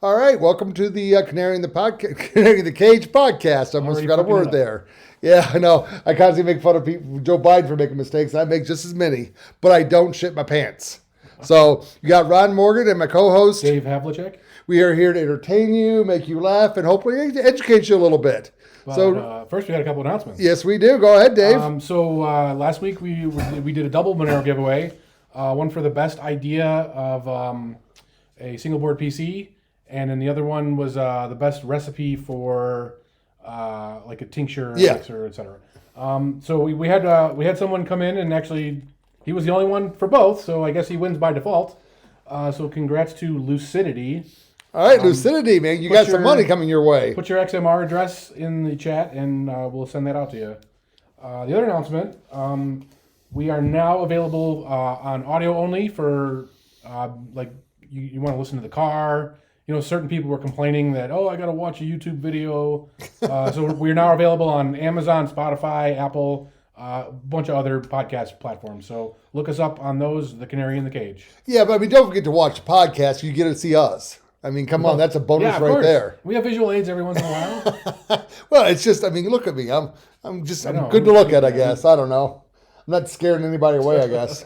All right, welcome to the Canary in the Canary in the Cage podcast. I almost forgot a word there. Yeah, I know. I constantly make fun of people, Joe Biden for making mistakes. I make just as many, but I don't shit my pants. So you got Ron Morgan and my co-host Dave Havlicek. We are here to entertain you, make you laugh, and hopefully educate you a little bit. But, first, we got a couple announcements. Yes, we do. Go ahead, Dave. Last week we did a double Monero giveaway. One for the best idea of a single board PC, and then the other one was the best recipe for like a tincture, elixir, etc. So we had someone come in, and actually he was the only one for both. So I guess he wins by default. So congrats to Lucidity. All right, Lucidity, man, you got some money coming your way. Put your XMR address in the chat, and we'll send that out to you. The other announcement, we are now available on audio only for, like, you want to listen to the car. You know, certain people were complaining that, I got to watch a YouTube video. So we're now available on Amazon, Spotify, Apple, a bunch of other podcast platforms. So look us up on those, The Canary in the Cage. Yeah, but I mean, don't forget to watch the podcast. You get to see us. I mean, come on, that's a bonus right there. We have visual aids every once in a while. Well, it's just, I mean, look at me. I'm good to look at, I guess. I don't know. I'm not scaring anybody away, I guess.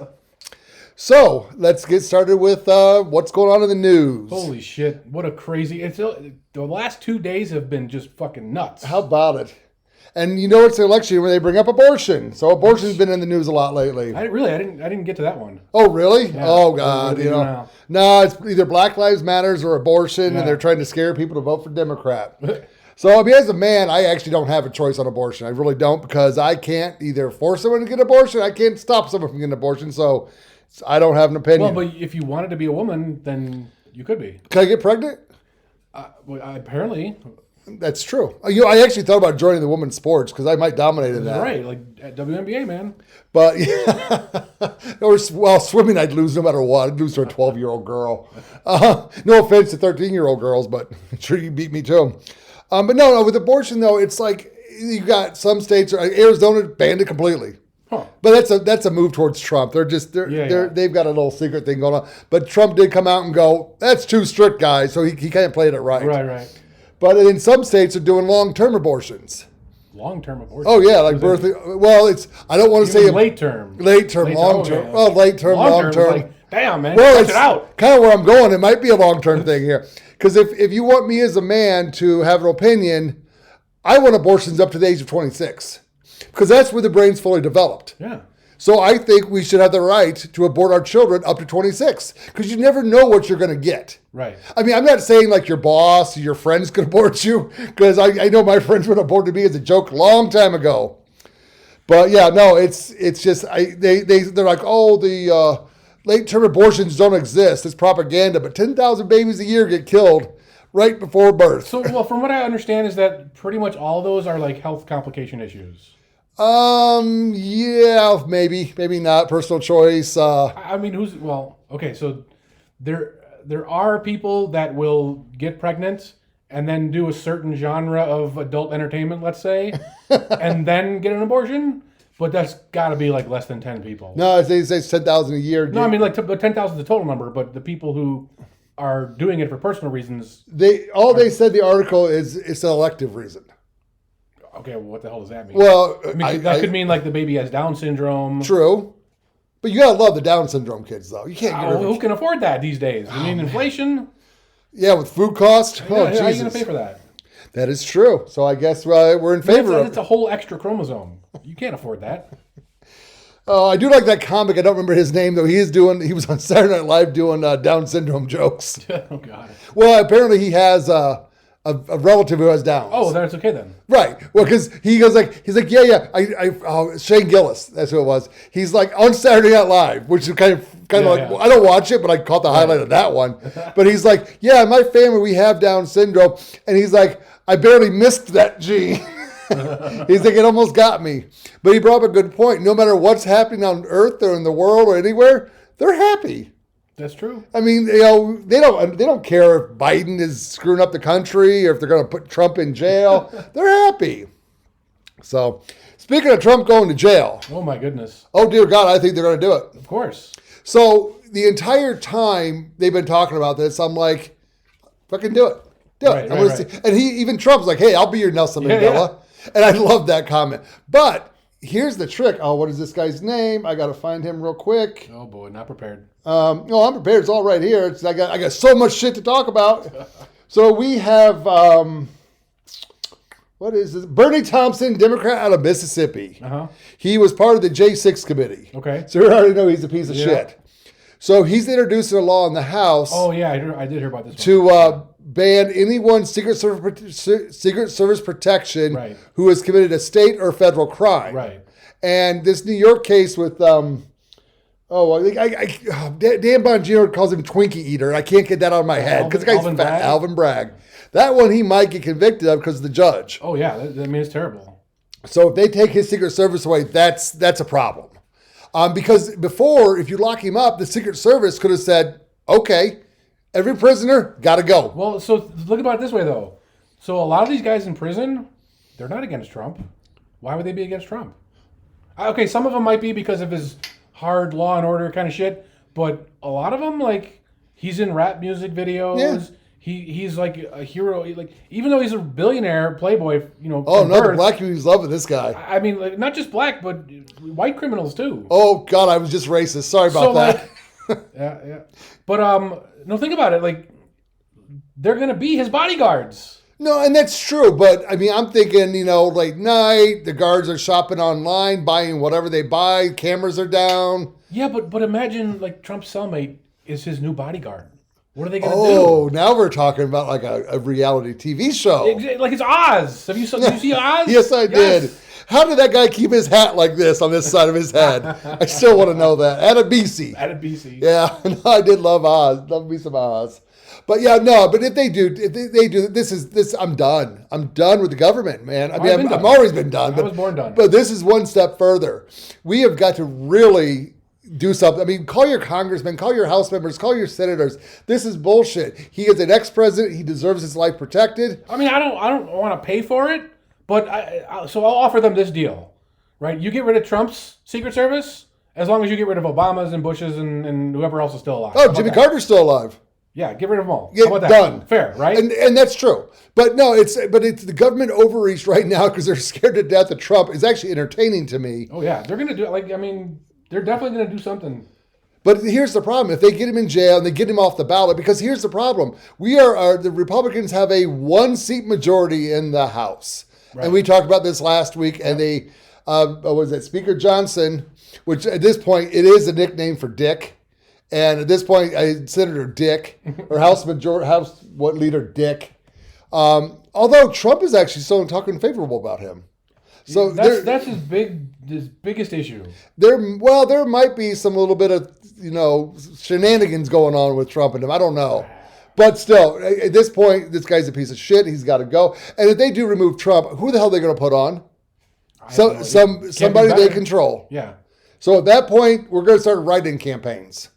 So let's get started with what's going on in the news. Holy shit! What a crazy! The last 2 days have been just fucking nuts. How about it? And you know it's an election when they bring up abortion. So abortion's been in the news a lot lately. I didn't get to that one. Oh really? Yeah. Oh God! No, it's either Black Lives Matters or abortion, and they're trying to scare people to vote for Democrat. So I mean, as a man, I actually don't have a choice on abortion. I really don't, because I can't either force someone to get an abortion. I can't stop someone from getting an abortion. So I don't have an opinion. Well, but if you wanted to be a woman, then you could be. Can I get pregnant? Apparently. That's true. I actually thought about joining the women's sports because I might dominate in that. Right, like at WNBA, man. But swimming I'd lose no matter what. I'd lose to a 12-year-old girl. No offense to 13-year-old girls, but I'm sure you beat me too. But no, with abortion though, it's like you got some states. Arizona banned it completely. Huh. But that's a move towards Trump. They've got a little secret thing going on. But Trump did come out and go, that's too strict, guys. So he can't play it right. Right. But in some states, they're doing long-term abortions. Long-term abortions? Oh, yeah, like birthing. Well, I don't want to say late-term. Late-term, long-term. Well, late-term, long-term. Like, damn, man, well, cut it out. Kind of where I'm going. It might be a long-term thing here. Because if you want me as a man to have an opinion, I want abortions up to the age of 26. Because that's where the brain's fully developed. Yeah. So I think we should have the right to abort our children up to 26, because you never know what you're going to get. Right. I mean, I'm not saying like your boss or your friends could abort you, because I know my friends would abort me as a joke a long time ago. But yeah, no, it's just they're like, the late-term abortions don't exist. It's propaganda. But 10,000 babies a year get killed right before birth. So, well, from what I understand is that pretty much all of those are like health complication issues. Yeah, maybe not. Personal choice. I mean, okay, so there are people that will get pregnant and then do a certain genre of adult entertainment, let's say, and then get an abortion, but that's got to be like less than 10 people. No, they say it's 10,000 a year. No, I mean, like, but 10,000 is the total number, but the people who are doing it for personal reasons. They said the article is it's an elective reason. Okay, well, what the hell does that mean? Well, I mean, that could mean like the baby has Down syndrome. True. But you gotta love the Down syndrome kids, though. You can't get who can afford that these days? I mean, inflation. Yeah, with food cost. Jesus. How are you going to pay for that? That is true. So I guess we're in favor of it. It's a whole extra chromosome. You can't afford that. I do like that comic. I don't remember his name, though. He was on Saturday Night Live doing Down syndrome jokes. Oh, God. Well, apparently he has a relative who has Downs. Oh, that's okay then. Right. Well, because he's like, yeah. Shane Gillis, that's who it was. He's like on Saturday Night Live, which is kind of like, well, I don't watch it, but I caught the highlight of that one. But he's like, yeah, in my family we have Down syndrome, and he's like, I barely missed that gene. He's like, it almost got me. But he brought up a good point. No matter what's happening on Earth or in the world or anywhere, they're happy. That's true. I mean, they don't care if Biden is screwing up the country or if they're going to put Trump in jail. They're happy. So, speaking of Trump going to jail. Oh, my goodness. Oh, dear God, I think they're going to do it. Of course. So, the entire time they've been talking about this, I'm like, Fucking do it. Do it. Right. And even Trump's like, hey, I'll be your Nelson Mandela. Yeah. And I love that comment. But here's the trick. Oh, what is this guy's name? I got to find him real quick. Oh boy, not prepared. No, I'm prepared. It's all right here. I got so much shit to talk about. So we have, what is this? Bernie Thompson, Democrat out of Mississippi. Uh-huh. He was part of the J6 committee. Okay. So you already know he's a piece of shit. So he's introducing a law in the House. Oh yeah, I did hear about this. To ban anyone Secret Service protection who has committed a state or federal crime. Right. And this New York case with Dan Bongino calls him Twinkie Eater. I can't get that out of my head because the guy's fat. Bragg? Alvin Bragg. That one he might get convicted of because of the judge. Oh yeah, I mean it's terrible. So if they take his Secret Service away, that's a problem. Because before, if you lock him up, the Secret Service could have said, okay, every prisoner got to go. Well, so look about it this way, though. So a lot of these guys in prison, they're not against Trump. Why would they be against Trump? Okay, some of them might be because of his hard law and order kind of shit, but a lot of them, like, he's in rap music videos. Yeah. He's like a hero. Like, even though he's a billionaire, playboy, Oh no, the black community's loving this guy. I mean, like, not just black, but white criminals too. Oh God, I was just racist. Sorry about that. Like, yeah. But no, think about it. Like, they're gonna be his bodyguards. No, and that's true. But I mean, I'm thinking, late night, the guards are shopping online, buying whatever they buy. Cameras are down. Yeah, but imagine like Trump's cellmate is his new bodyguard. What are they going to do? Oh, now we're talking about like a reality TV show. Like it's Oz. Did you see Oz? Yes, I did. How did that guy keep his hat like this on this side of his head? I still want to know that. Adebisi. Yeah, no, I did love Oz. Love me some Oz. But yeah, no. But if they do, this. I'm done. I'm done with the government, man. I mean, I've always been done. I was born done. But this is one step further. We have got to really do something. I mean, call your congressmen, call your House members, call your senators. This is bullshit. He is an ex-president. He deserves his life protected. I mean, I don't want to pay for it, but so I'll offer them this deal, right? You get rid of Trump's Secret Service as long as you get rid of Obama's and Bush's and whoever else is still alive. Oh, Jimmy Carter's still alive. Yeah, get rid of them all. Yeah, how about that? Done. Fair, right? And that's true. But no, it's the government overreach right now because they're scared to death of Trump is actually entertaining to me. Oh yeah, they're gonna do they're definitely going to do something. But here's the problem. If they get him in jail and they get him off the ballot, because here's the problem. The Republicans have a 1-seat majority in the House. Right. And we talked about this last week. Yep. And they, Speaker Johnson, which at this point, it is a nickname for Dick. And at this point, Senator Dick, or House Leader Dick. Although Trump is actually still talking favorable about him. So that's his biggest issue. There might be some little bit of shenanigans going on with Trump and him. I don't know, but still, at this point, this guy's a piece of shit. He's got to go. And if they do remove Trump, who the hell are they going to put on? Somebody they control. Yeah. So at that point, we're going to start writing campaigns.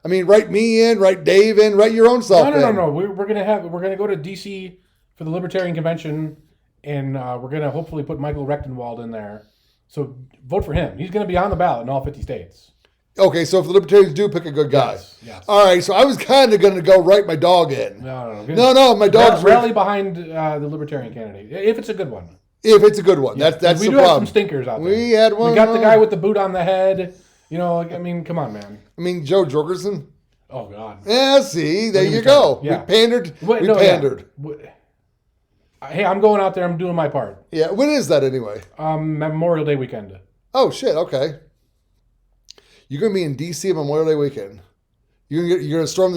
I mean, write me in, write Dave in, write your own self in. No. We're going to go to DC for the Libertarian Convention. And we're going to hopefully put Michael Rechtenwald in there. So vote for him. He's going to be on the ballot in all 50 states. Okay, so if the Libertarians do pick a good guy. Yes. All right, so I was kind of going to go write my dog in. No, my dog's... Rally behind the Libertarian candidate, if it's a good one. If it's a good one. Yeah. That's the problem. We do have some stinkers out there. We had one. We got the guy with the boot on the head. I mean, come on, man. I mean, Joe Jorgensen. Oh, God. Yeah, see, there you go. Yeah. We pandered. Pandered. Yeah. Hey, I'm going out there. I'm doing my part. Yeah. When is that anyway? Memorial Day weekend. Oh, shit. Okay. You're going to be in D.C. on Memorial Day weekend. You're going to storm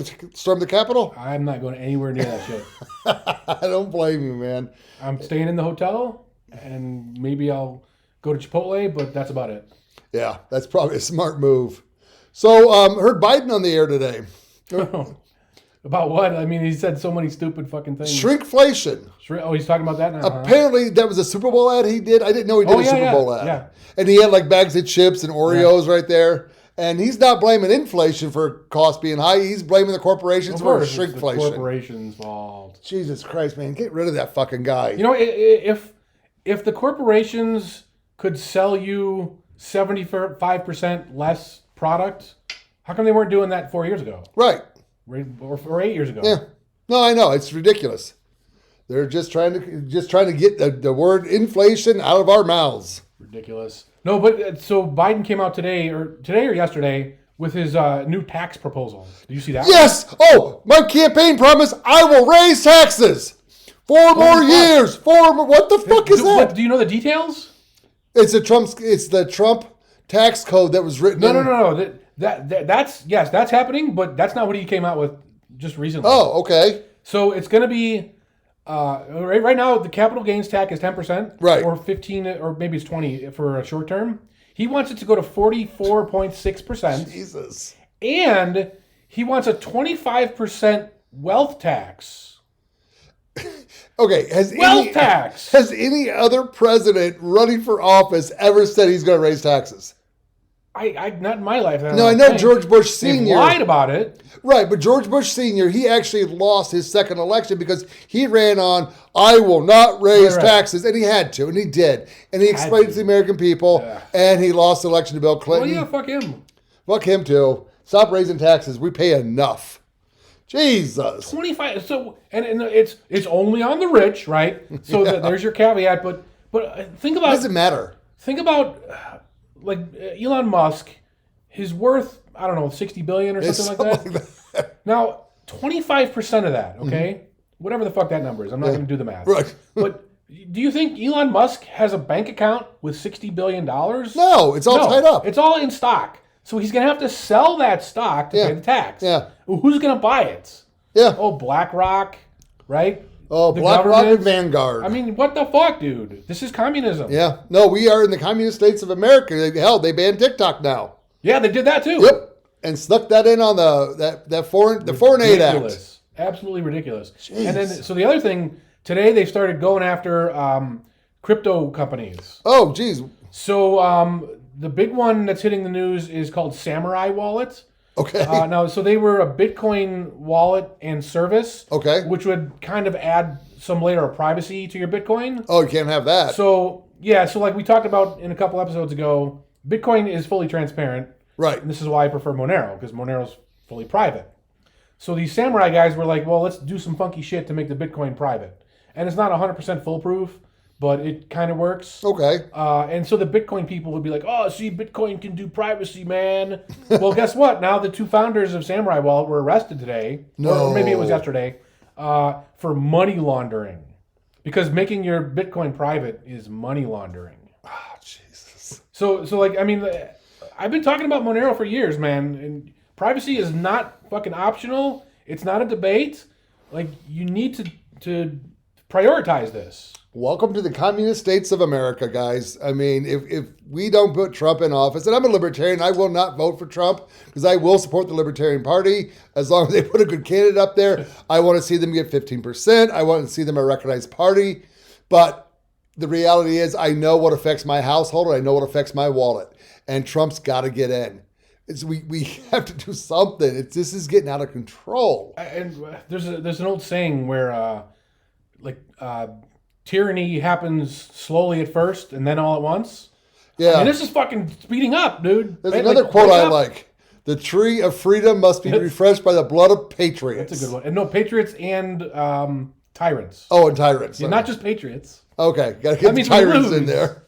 the Capitol? I'm not going anywhere near that shit. I don't blame you, man. I'm staying in the hotel, and maybe I'll go to Chipotle, but that's about it. Yeah, that's probably a smart move. So, heard Biden on the air today. About what? I mean, he said so many stupid fucking things. Shrinkflation. Oh, he's talking about that now. Apparently, that was a Super Bowl ad he did. I didn't know he did a Super Bowl ad. Yeah. And he had like bags of chips and Oreos right there. And he's not blaming inflation for costs being high. He's blaming the corporations for shrinkflation. The corporations' fault. Jesus Christ, man. Get rid of that fucking guy. If the corporations could sell you 75% less product, how come they weren't doing that 4 years ago? Right. Or 8 years ago. Yeah. No, I know it's ridiculous. They're just trying to get the word inflation out of our mouths. Ridiculous. No, but so Biden came out today or yesterday with his new tax proposal. Did you see that? Yes. Oh, my campaign promise: I will raise taxes 4 more years. 4 more. What the fuck is that? Do you know the details? It's the Trump tax code that was written. No. That's happening, but that's not what he came out with just recently. Oh, okay. So it's going to be right now the capital gains tax is 10%, right, or 15, or maybe it's 20 for a short term. He wants it to go to 44.6%. Jesus. And he wants a 25% wealth tax. Okay, has any other president running for office ever said he's going to raise taxes? I not in my life. No, I know George Bush Sr. They've lied about it. Right, but George Bush Sr., he actually lost his second election because he ran on, I will not raise taxes, and he had to, and he did. And he explained it to the American people, and he lost the election to Bill Clinton. Well, yeah, fuck him. Fuck him, too. Stop raising taxes. We pay enough. Jesus. 25. So, and it's only on the rich, right? So there's your caveat, but think about... It doesn't matter. Think about... like Elon Musk, his worth, I don't know, 60 billion or something like that. Now, 25% of that, okay? Whatever the fuck that number is. I'm not going to do the math. Right. But do you think Elon Musk has a bank account with $60 billion? No, it's all tied up. It's all in stock. So he's going to have to sell that stock to pay the tax. Yeah. Well, who's going to buy it? Yeah. Oh, BlackRock, right? Oh, BlackRock and Vanguard. I mean, what the fuck, dude? This is communism. Yeah. No, we are in the communist states of America. Hell, they banned TikTok now. Yeah, they did that too. Yep. And snuck that in on the Foreign Aid Act. Absolutely ridiculous. Jeez. And then, so the other thing, today they started going after crypto companies. Oh, geez. So the big one that's hitting the news is called Samurai Wallet. Okay. Now, so they were a Bitcoin wallet and service. Okay. Which would kind of add some layer of privacy to your Bitcoin. Oh, you can't have that. So, yeah, so like we talked about in a couple episodes ago, Bitcoin is fully transparent. Right. And this is why I prefer Monero, because Monero's fully private. So these Samurai guys were like, well, let's do some funky shit to make the Bitcoin private. And it's not 100% foolproof, but it kind of works. Okay. And so the Bitcoin people would be like, oh, see, Bitcoin can do privacy, man. Well, guess what? Now the two founders of Samurai Wallet were arrested today. No. Or maybe it was yesterday. For money laundering. Because making your Bitcoin private is money laundering. Oh, Jesus. So like, I mean, I've been talking about Monero for years, man. And privacy is not fucking optional. It's not a debate. Like, you need to prioritize this. Welcome to the communist states of America, guys. I mean, if we don't put Trump in office, and I'm a libertarian, I will not vote for Trump because I will support the Libertarian Party as long as they put a good candidate up there. I want to see them get 15%. I want to see them a recognized party. But the reality is I know what affects my household and I know what affects my wallet. And Trump's got to get in. We have to do something. This is getting out of control. And there's an old saying where tyranny happens slowly at first and then all at once. Yeah. I mean, this is fucking speeding up, dude. There's another quote I like. The tree of freedom must be refreshed by the blood of patriots. That's a good one. And no, patriots and tyrants. Oh, and tyrants. Yeah, not just patriots. Okay, got to get the tyrants in there.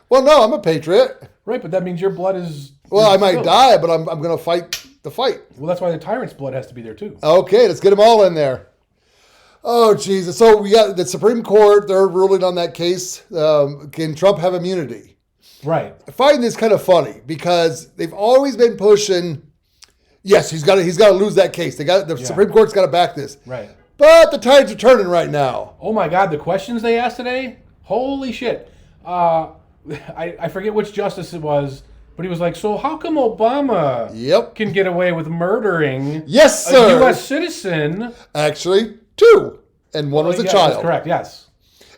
Well, no, I'm a patriot. Right, but that means your blood is... Well, I might die, but I'm going to fight the fight. Well, that's why the tyrant's blood has to be there, too. Okay, let's get them all in there. Oh, Jesus. So we got the Supreme Court. They're ruling on that case. Can Trump have immunity? Right. I find this kind of funny because they've always been pushing, yes, he's got to lose that case. The Supreme Court's got to back this. Right. But the tides are turning right now. Oh, my God. The questions they asked today? Holy shit. I forget which justice it was, but he was like, so how come Obama can get away with murdering yes, sir. a U.S. citizen? Actually, 2. And one was a child. That's correct, yes.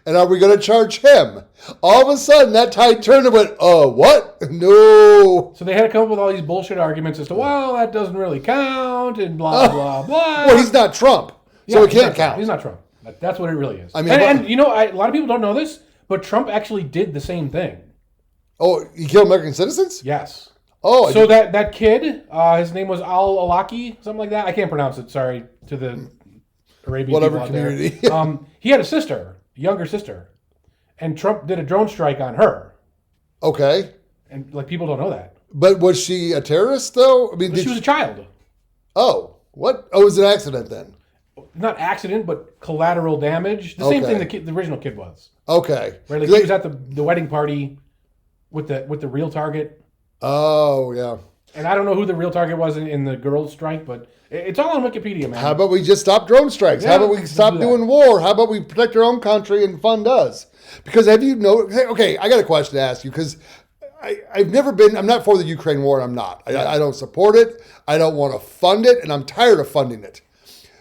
And are we going to charge him? All of a sudden, that tide turned and went, what? No. So they had to come up with all these bullshit arguments as to, well, that doesn't really count, and blah, blah, blah. Well, he's not Trump, so it can't count. He's not Trump. That's what it really is. I mean, and you know, a lot of people don't know this, but Trump actually did the same thing. Oh, he killed American citizens? Yes. Oh. So that kid, his name was Al-Awlaki, something like that. I can't pronounce it, sorry, to the Arabian whatever people out community. there. He had a younger sister, and Trump did a drone strike on her. Okay. And like people don't know that. But was she a terrorist though? I mean, She was a child. Oh, what? Oh, it was an accident then. Not accident, but collateral damage. The same thing the original kid was. Okay. Right, like he was at the wedding party with the real target. Oh yeah. And I don't know who the real target was in the girls' strike, but it's all on Wikipedia, man. How about we just stop drone strikes? How about we stop doing war? How about we protect our own country and fund us? Because have you know? Okay, I got a question to ask you because I've never been. I'm not for the Ukraine war. And I'm not. I don't support it. I don't want to fund it, and I'm tired of funding it.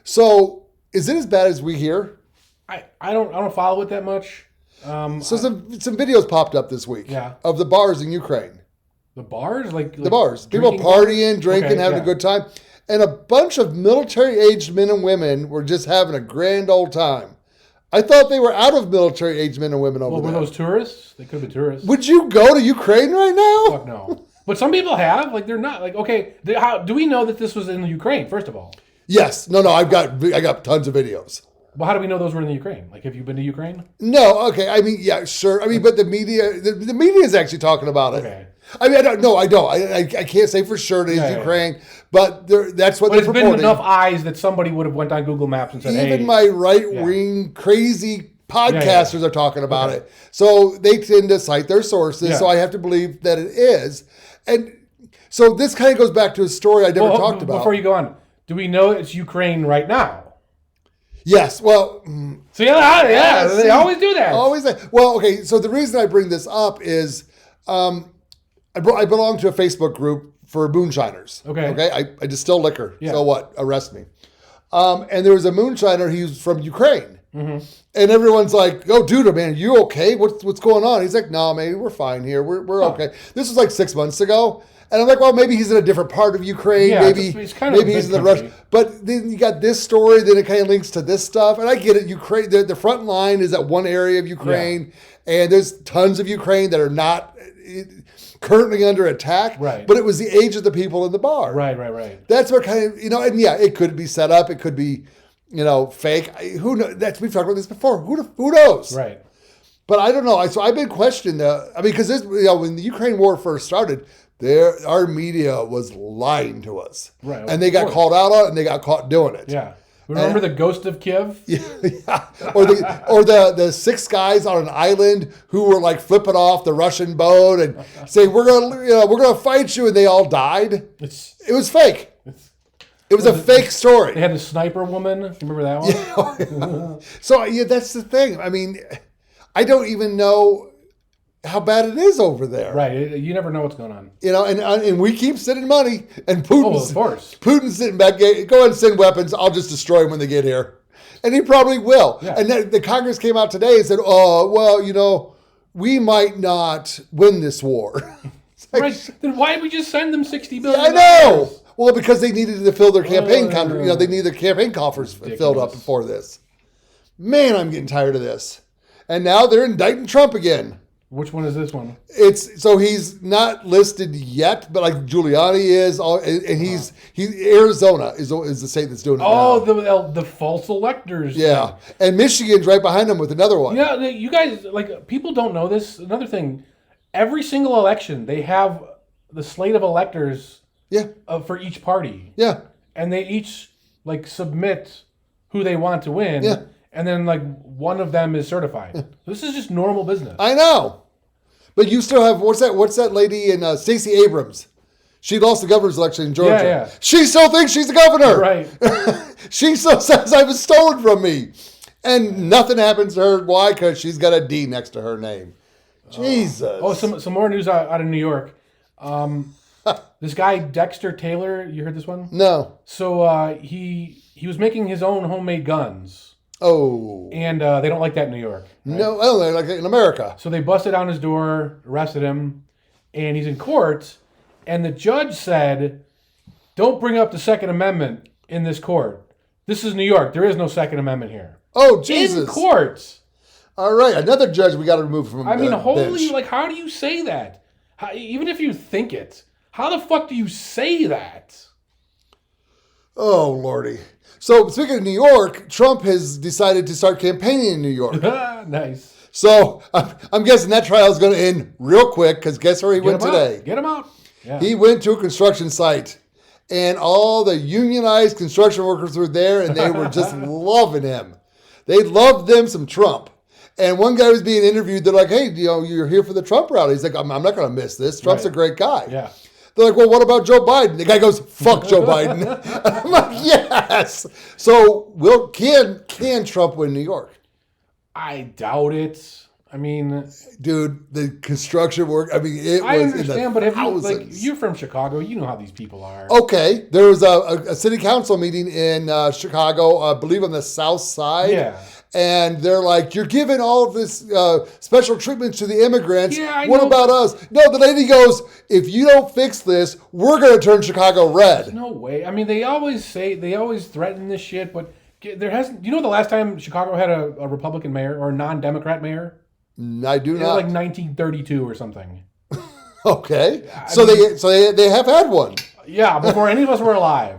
So is it as bad as we hear? I don't follow it that much. Some videos popped up this week. Yeah. Of the bars in Ukraine. The bars, like the bars, people partying, drinking, having a good time, and a bunch of military-aged men and women were just having a grand old time. I thought they were out of military-aged men and women over there. Were those tourists? They could be tourists. Would you go to Ukraine right now? Fuck no. But some people have. Like they're not. Like okay, how do we know that this was in the Ukraine? First of all. Yes. No. I got tons of videos. Well, how do we know those were in the Ukraine? Like, have you been to Ukraine? No. Okay. I mean, yeah, sure. I mean, but the media is actually talking about it. Okay. I mean, I don't know. I can't say for sure it is Ukraine, but that's what they're reporting. But there's been enough eyes that somebody would have went on Google Maps and said, Even hey. my right-wing crazy podcasters are talking about it. So they tend to cite their sources, so I have to believe that it is. And so this kind of goes back to a story I never talked about. Before you go on, do we know it's Ukraine right now? Yes. Well, so they always do that. Always. Well, okay. So the reason I bring this up is I belong to a Facebook group for moonshiners. Okay. I distill liquor. Yeah. So what? Arrest me. And there was a moonshiner. He was from Ukraine. Mm-hmm. And everyone's like, "Oh, dude, man, you okay? What's going on?" He's like, "No, man, we're fine here. We're okay." This was like 6 months ago. And I'm like, well, maybe he's in a different part of Ukraine. Yeah, maybe he's in the Russia. But then you got this story, then it kind of links to this stuff. And I get it. Ukraine, the front line is at one area of Ukraine, and there's tons of Ukraine that are not currently under attack. Right. But it was the age of the people in the bar. Right. That's what kind of, and yeah, it could be set up. It could be, fake. Who knows? We've talked about this before. Who knows? Right. But I don't know. So I've been questioning. Because this, when the Ukraine war first started, our media was lying to us. Right. And they got called out on it, and they got caught doing it. Yeah. Remember the ghost of Kiev? Yeah. Or the 6 guys on an island who were like flipping off the Russian boat and saying, we're gonna fight you, and they all died. It was fake. It was a fake story. They had a sniper woman. Remember that one? Yeah. So that's the thing. I mean, I don't even know how bad it is over there. Right. You never know what's going on. And we keep sending money, and Putin's, of course. Putin's sitting back, go ahead and send weapons. I'll just destroy them when they get here. And he probably will. Yeah. And then the Congress came out today and said, we might not win this war. Like, right. Then why did we just send them $60 billion? I know. Well, because they needed to fill their campaign they need their campaign coffers filled up before this. Man, I'm getting tired of this. And now they're indicting Trump again. Which one is this one? So he's not listed yet, but like Giuliani is, and he's Arizona is the state that's doing it. Oh, the false electors. Yeah, and Michigan's right behind him with another one. Yeah, you guys, like, people don't know this. Another thing, every single election they have the slate of electors. Yeah. For each party. Yeah. And they each like submit who they want to win. Yeah. And then like one of them is certified. Yeah. This is just normal business. I know. But you still have, what's that lady in Stacey Abrams? She lost the governor's election in Georgia. Yeah. She still thinks she's the governor. Right. She still says I was stolen from me. And nothing happens to her. Why? Because she's got a D next to her name. Jesus. Oh, some more news out of New York. This guy, Dexter Taylor, you heard this one? No. So he was making his own homemade guns. Oh. And they don't like that in New York. Right? No, I don't like it in America. So they busted down his door, arrested him, and he's in court. And the judge said, don't bring up the Second Amendment in this court. This is New York. There is no Second Amendment here. Oh, Jesus. In court. All right. Another judge we got to remove from holy, bench. How do you say that? Even if you think it, how the fuck do you say that? Oh, Lordy. So, speaking of New York, Trump has decided to start campaigning in New York. Nice. So, I'm guessing that trial is going to end real quick because guess where he went today? Get him out. Yeah. He went to a construction site and all the unionized construction workers were there and they were just loving him. They loved them some Trump. And one guy was being interviewed. They're like, hey, you're here for the Trump rally. He's like, I'm not going to miss this. Trump's a great guy. Yeah. They're like, well, what about Joe Biden? The guy goes, fuck Joe Biden. I'm like, yes. So can Trump win New York? I doubt it. I mean, dude, the construction work. I mean, it was. I understand, but you're from Chicago, you know how these people are. Okay, there was a city council meeting in Chicago, I believe on the south side. Yeah. And they're like, you're giving all of this special treatment to the immigrants. Yeah, what about us? No, the lady goes, if you don't fix this, we're going to turn Chicago red. There's no way. I mean, they always threaten this shit, but there hasn't. You know the last time Chicago had a Republican mayor or a non-Democrat mayor? I do not. It was like 1932 or something. Okay. So they have had one. Yeah, before any of us were alive.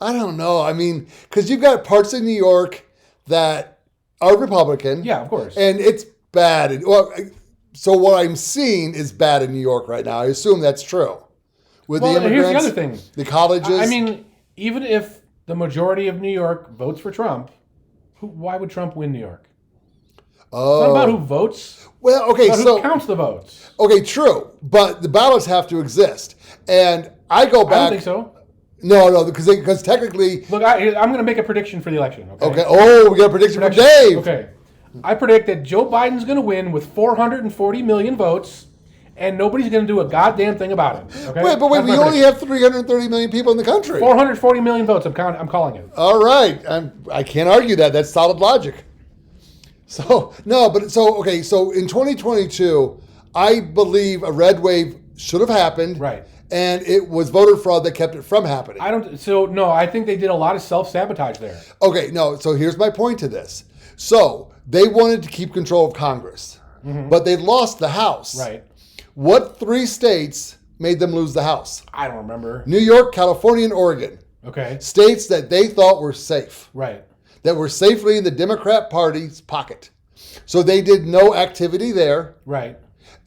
I don't know. I mean, because you've got parts of New York that are Republican. Yeah, of course. And it's bad. So what I'm seeing is bad in New York right now. I assume that's true. With the immigrants, here's the other thing. The colleges. I mean, even if the majority of New York votes for Trump, why would Trump win New York? Oh. It's not about who votes. Well, okay, so who counts the votes? Okay, true. But the ballots have to exist. And I go back. I don't think so. No, because technically... Look, I'm going to make a prediction for the election, okay? Okay. Oh, we got a prediction from Dave. Okay. I predict that Joe Biden's going to win with 440 million votes, and nobody's going to do a goddamn thing about it, okay? Wait, we only have 330 million people in the country. 440 million votes, I'm calling it. All right. I can't argue that. That's solid logic. So in 2022, I believe a red wave should have happened. Right. And it was voter fraud that kept it from happening. I think they did a lot of self-sabotage there. Okay, no, so here's my point to this. So they wanted to keep control of Congress, but they lost the House. Right. What 3 states made them lose the House? I don't remember. New York, California, and Oregon. Okay. States that they thought were safe. Right. That were safely in the Democrat Party's pocket. So they did no activity there. Right.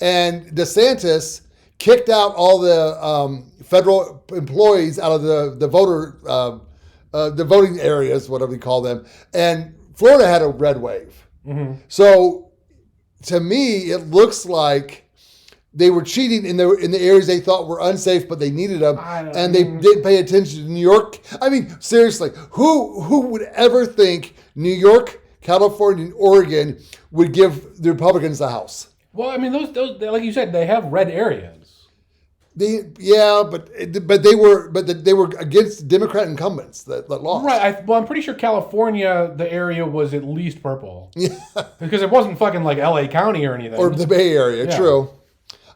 And DeSantis kicked out all the federal employees out of the voting areas, whatever you call them. And Florida had a red wave. Mm-hmm. So to me, it looks like they were cheating in the areas they thought were unsafe, but they needed them, they didn't pay attention to New York. I mean, seriously, who would ever think New York, California, and Oregon would give the Republicans the House? Well, I mean, those like you said, they have red areas. But they were against Democrat incumbents that lost. Right. I'm pretty sure California, the area was at least purple. Yeah. Because it wasn't fucking like L.A. County or anything. Or the Bay Area. Yeah. True.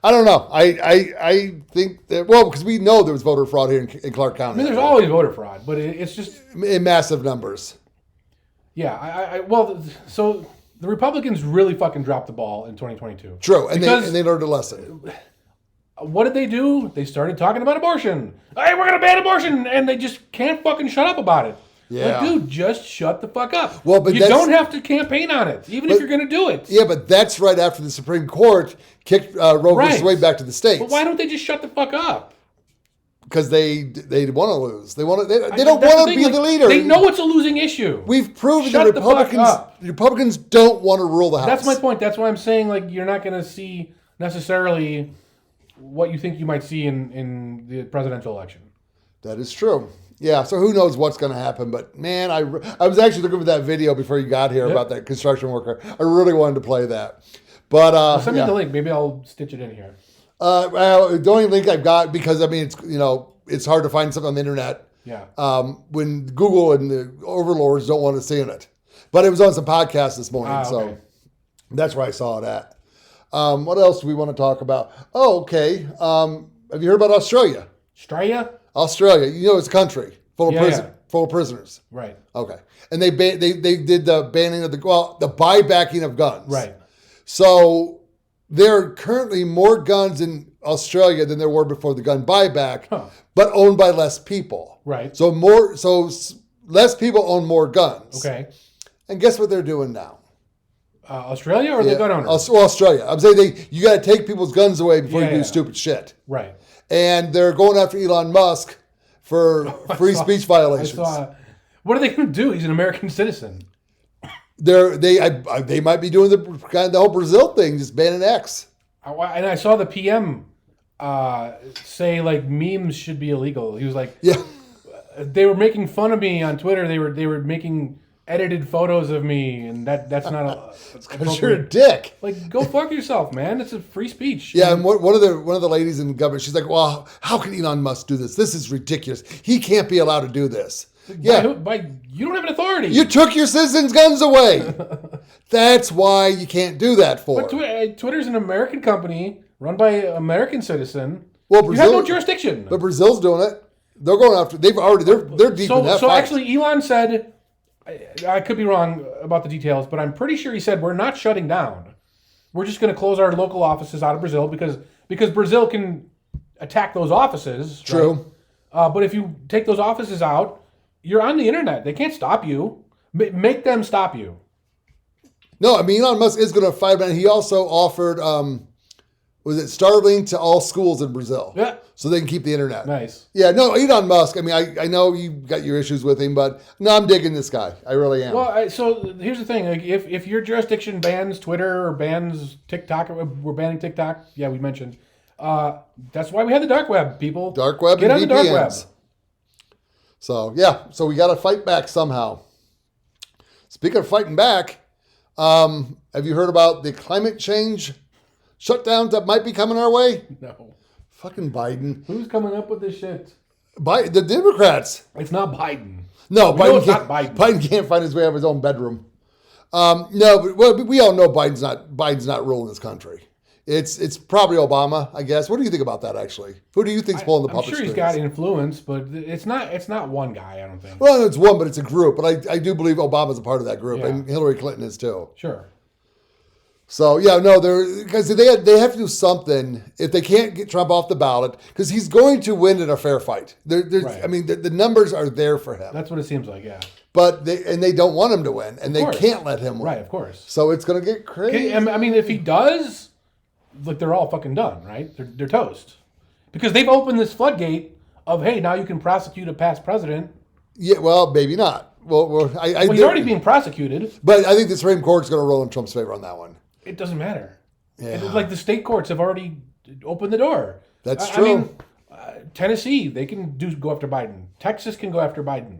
I don't know. I think that, because we know there was voter fraud here in Clark County. I mean, there's always voter fraud, but it's just in massive numbers. Yeah. So the Republicans really fucking dropped the ball in 2022. True, and they learned a lesson. What did they do? They started talking about abortion. Hey, we're going to ban abortion. And they just can't fucking shut up about it. Yeah. Like, dude, just shut the fuck up. Well, but you don't have to campaign on it, even if you're going to do it. Yeah, but that's right after the Supreme Court kicked Roe versus Wade back to the states. But why don't they just shut the fuck up? Because they want to lose. They don't want to be the leader. They know it's a losing issue. We've proven that Republicans don't want to rule the House. That's my point. That's why I'm saying, like, you're not going to see necessarily what you think you might see in the presidential election. That is true. Yeah, so who knows what's going to happen. But, man, I was actually looking at that video before you got here about that construction worker. I really wanted to play that. But send me the link. Maybe I'll stitch it in here. The only link I've got, because, I mean, it's hard to find something on the internet. Yeah. When Google and the overlords don't want to see it. But it was on some podcast this morning, so that's where I saw it at. What else do we want to talk about? Oh, okay. Have you heard about Australia? Australia. You know, it's a country full of prisoners. Right. Okay. And they did the banning of the buybacking of guns. Right. So there are currently more guns in Australia than there were before the gun buyback, Huh. but owned by less people. Right. So less people own more guns. Okay. And guess what they're doing now? Australia or the gun owners? Australia. I'm saying you got to take people's guns away before you do Yeah. stupid shit. Right. And they're going after Elon Musk for free speech violations. What are they going to do? He's an American citizen. They might be doing the whole Brazil thing, just banning X. And I saw the PM say like memes should be illegal. He was like, Yeah. They were making fun of me on Twitter. They were making edited photos of me, and that's not Because you're a dick. Like, go fuck yourself, man. It's a free speech. Yeah, and one of the ladies in the government, she's like, "Well, how can Elon Musk do this? This is ridiculous. He can't be allowed to do this." By you don't have an authority. You took your citizens' guns away. That's why you can't do that for. But Twitter's an American company run by an American citizen. Well, you have no jurisdiction. But Brazil's doing it. They're going after. They're deep in that So fight. actually, Elon said, I could be wrong about the details, but I'm pretty sure he said we're not shutting down. We're just going to close our local offices out of Brazil because Brazil can attack those offices. True. Right? But if you take those offices out, you're on the internet. They can't stop you. Make them stop you. No, I mean Elon Musk is going to fight, and he also offered, was it Starlink to all schools in Brazil? Yeah. So they can keep the internet. Nice. Yeah, no, Elon Musk. I mean, I know you got your issues with him, but no, I'm digging this guy. I really am. Well, so here's the thing: like, if your jurisdiction bans Twitter or bans TikTok, we're banning TikTok. Yeah, we mentioned. That's why we had the dark web, people. Dark web Get and on the dark web. VPNs. So yeah, so we got to fight back somehow. Speaking of fighting back, have you heard about the climate change shutdowns that might be coming our way? No. Fucking Biden. Who's coming up with this shit? The Democrats. It's not Biden. No, It's not Biden. Biden can't find his way out of his own bedroom. No, but we all know Biden's not ruling this country. It's probably Obama, I guess. What do you think about that? Actually, who do you think's pulling the puppet I'm sure he's strings? got influence, but it's not one guy. I don't think. Well, it's one, but it's a group. But I do believe Obama's a part of that group, Yeah. and Hillary Clinton is too. Sure. So yeah, no, because they have to do something if they can't get Trump off the ballot, because he's going to win in a fair fight. Right. I mean, the numbers are there for him, That's what it seems like. Yeah. but they don't want him to win, and they course. can't let him win. Right. Of course. So it's going to get crazy. I mean, if he does, look, they're all fucking done, right? They're toast, because they've opened this floodgate of, hey, now you can prosecute a past president. Yeah, well, maybe not. Well, He's already being prosecuted. But I think the Supreme Court's going to roll in Trump's favor on that one. It doesn't matter. Yeah. It's like the state courts have already opened the door. That's I true. mean, Tennessee, they can go after Biden. Texas can go after Biden.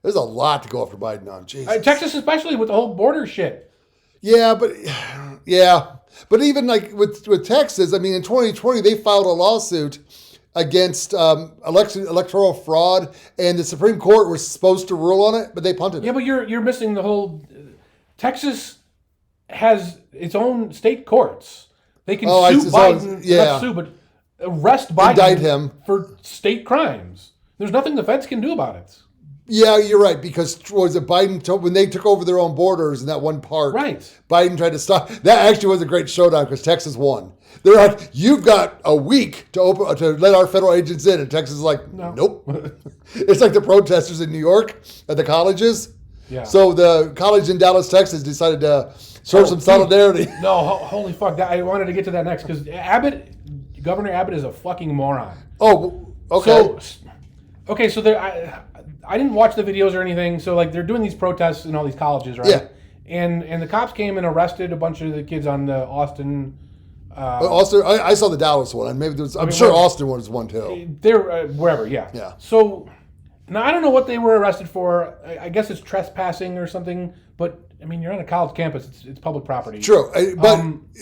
There's a lot to go after Biden on. Jesus. Texas, especially with the whole border shit. Yeah, but even like with Texas, I mean, in 2020 they filed a lawsuit against electoral fraud, and the Supreme Court was supposed to rule on it, but they punted it. Yeah, but you're missing the whole. Texas has its own state courts. They can sue Biden. Not sue, but arrest Biden. Indict him for state crimes. There's nothing the feds can do about it. Yeah, you're right, because was it Biden when they took over their own borders in that one part? Right. Biden tried to stop. That actually was a great showdown because Texas won. They're like, you've got a week to let our federal agents in, and Texas is like, nope. It's like the protesters in New York at the colleges. Yeah. So the college in Dallas, Texas, decided to show some solidarity. No, holy fuck! I wanted to get to that next because Governor Abbott is a fucking moron. Oh, okay. So I didn't watch the videos or anything. So like they're doing these protests in all these colleges, right? Yeah. And the cops came and arrested a bunch of the kids on the Austin. Austin, I saw the Dallas one, and maybe I'm sure Austin was one too. They're wherever, yeah. Yeah. So now I don't know what they were arrested for. I guess it's trespassing or something. But I mean, you're on a college campus; it's public property. True,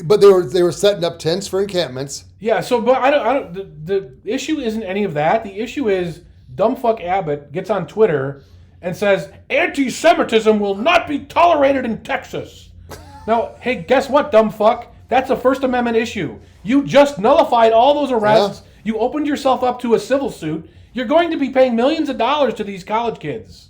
but they were setting up tents for encampments. Yeah. So, but I don't. The issue isn't any of that. The issue is dumbfuck Abbott gets on Twitter and says anti-Semitism will not be tolerated in Texas. Now, hey, guess what, dumbfuck? That's a First Amendment issue. You just nullified all those arrests. Yeah. You opened yourself up to a civil suit. You're going to be paying millions of dollars to these college kids.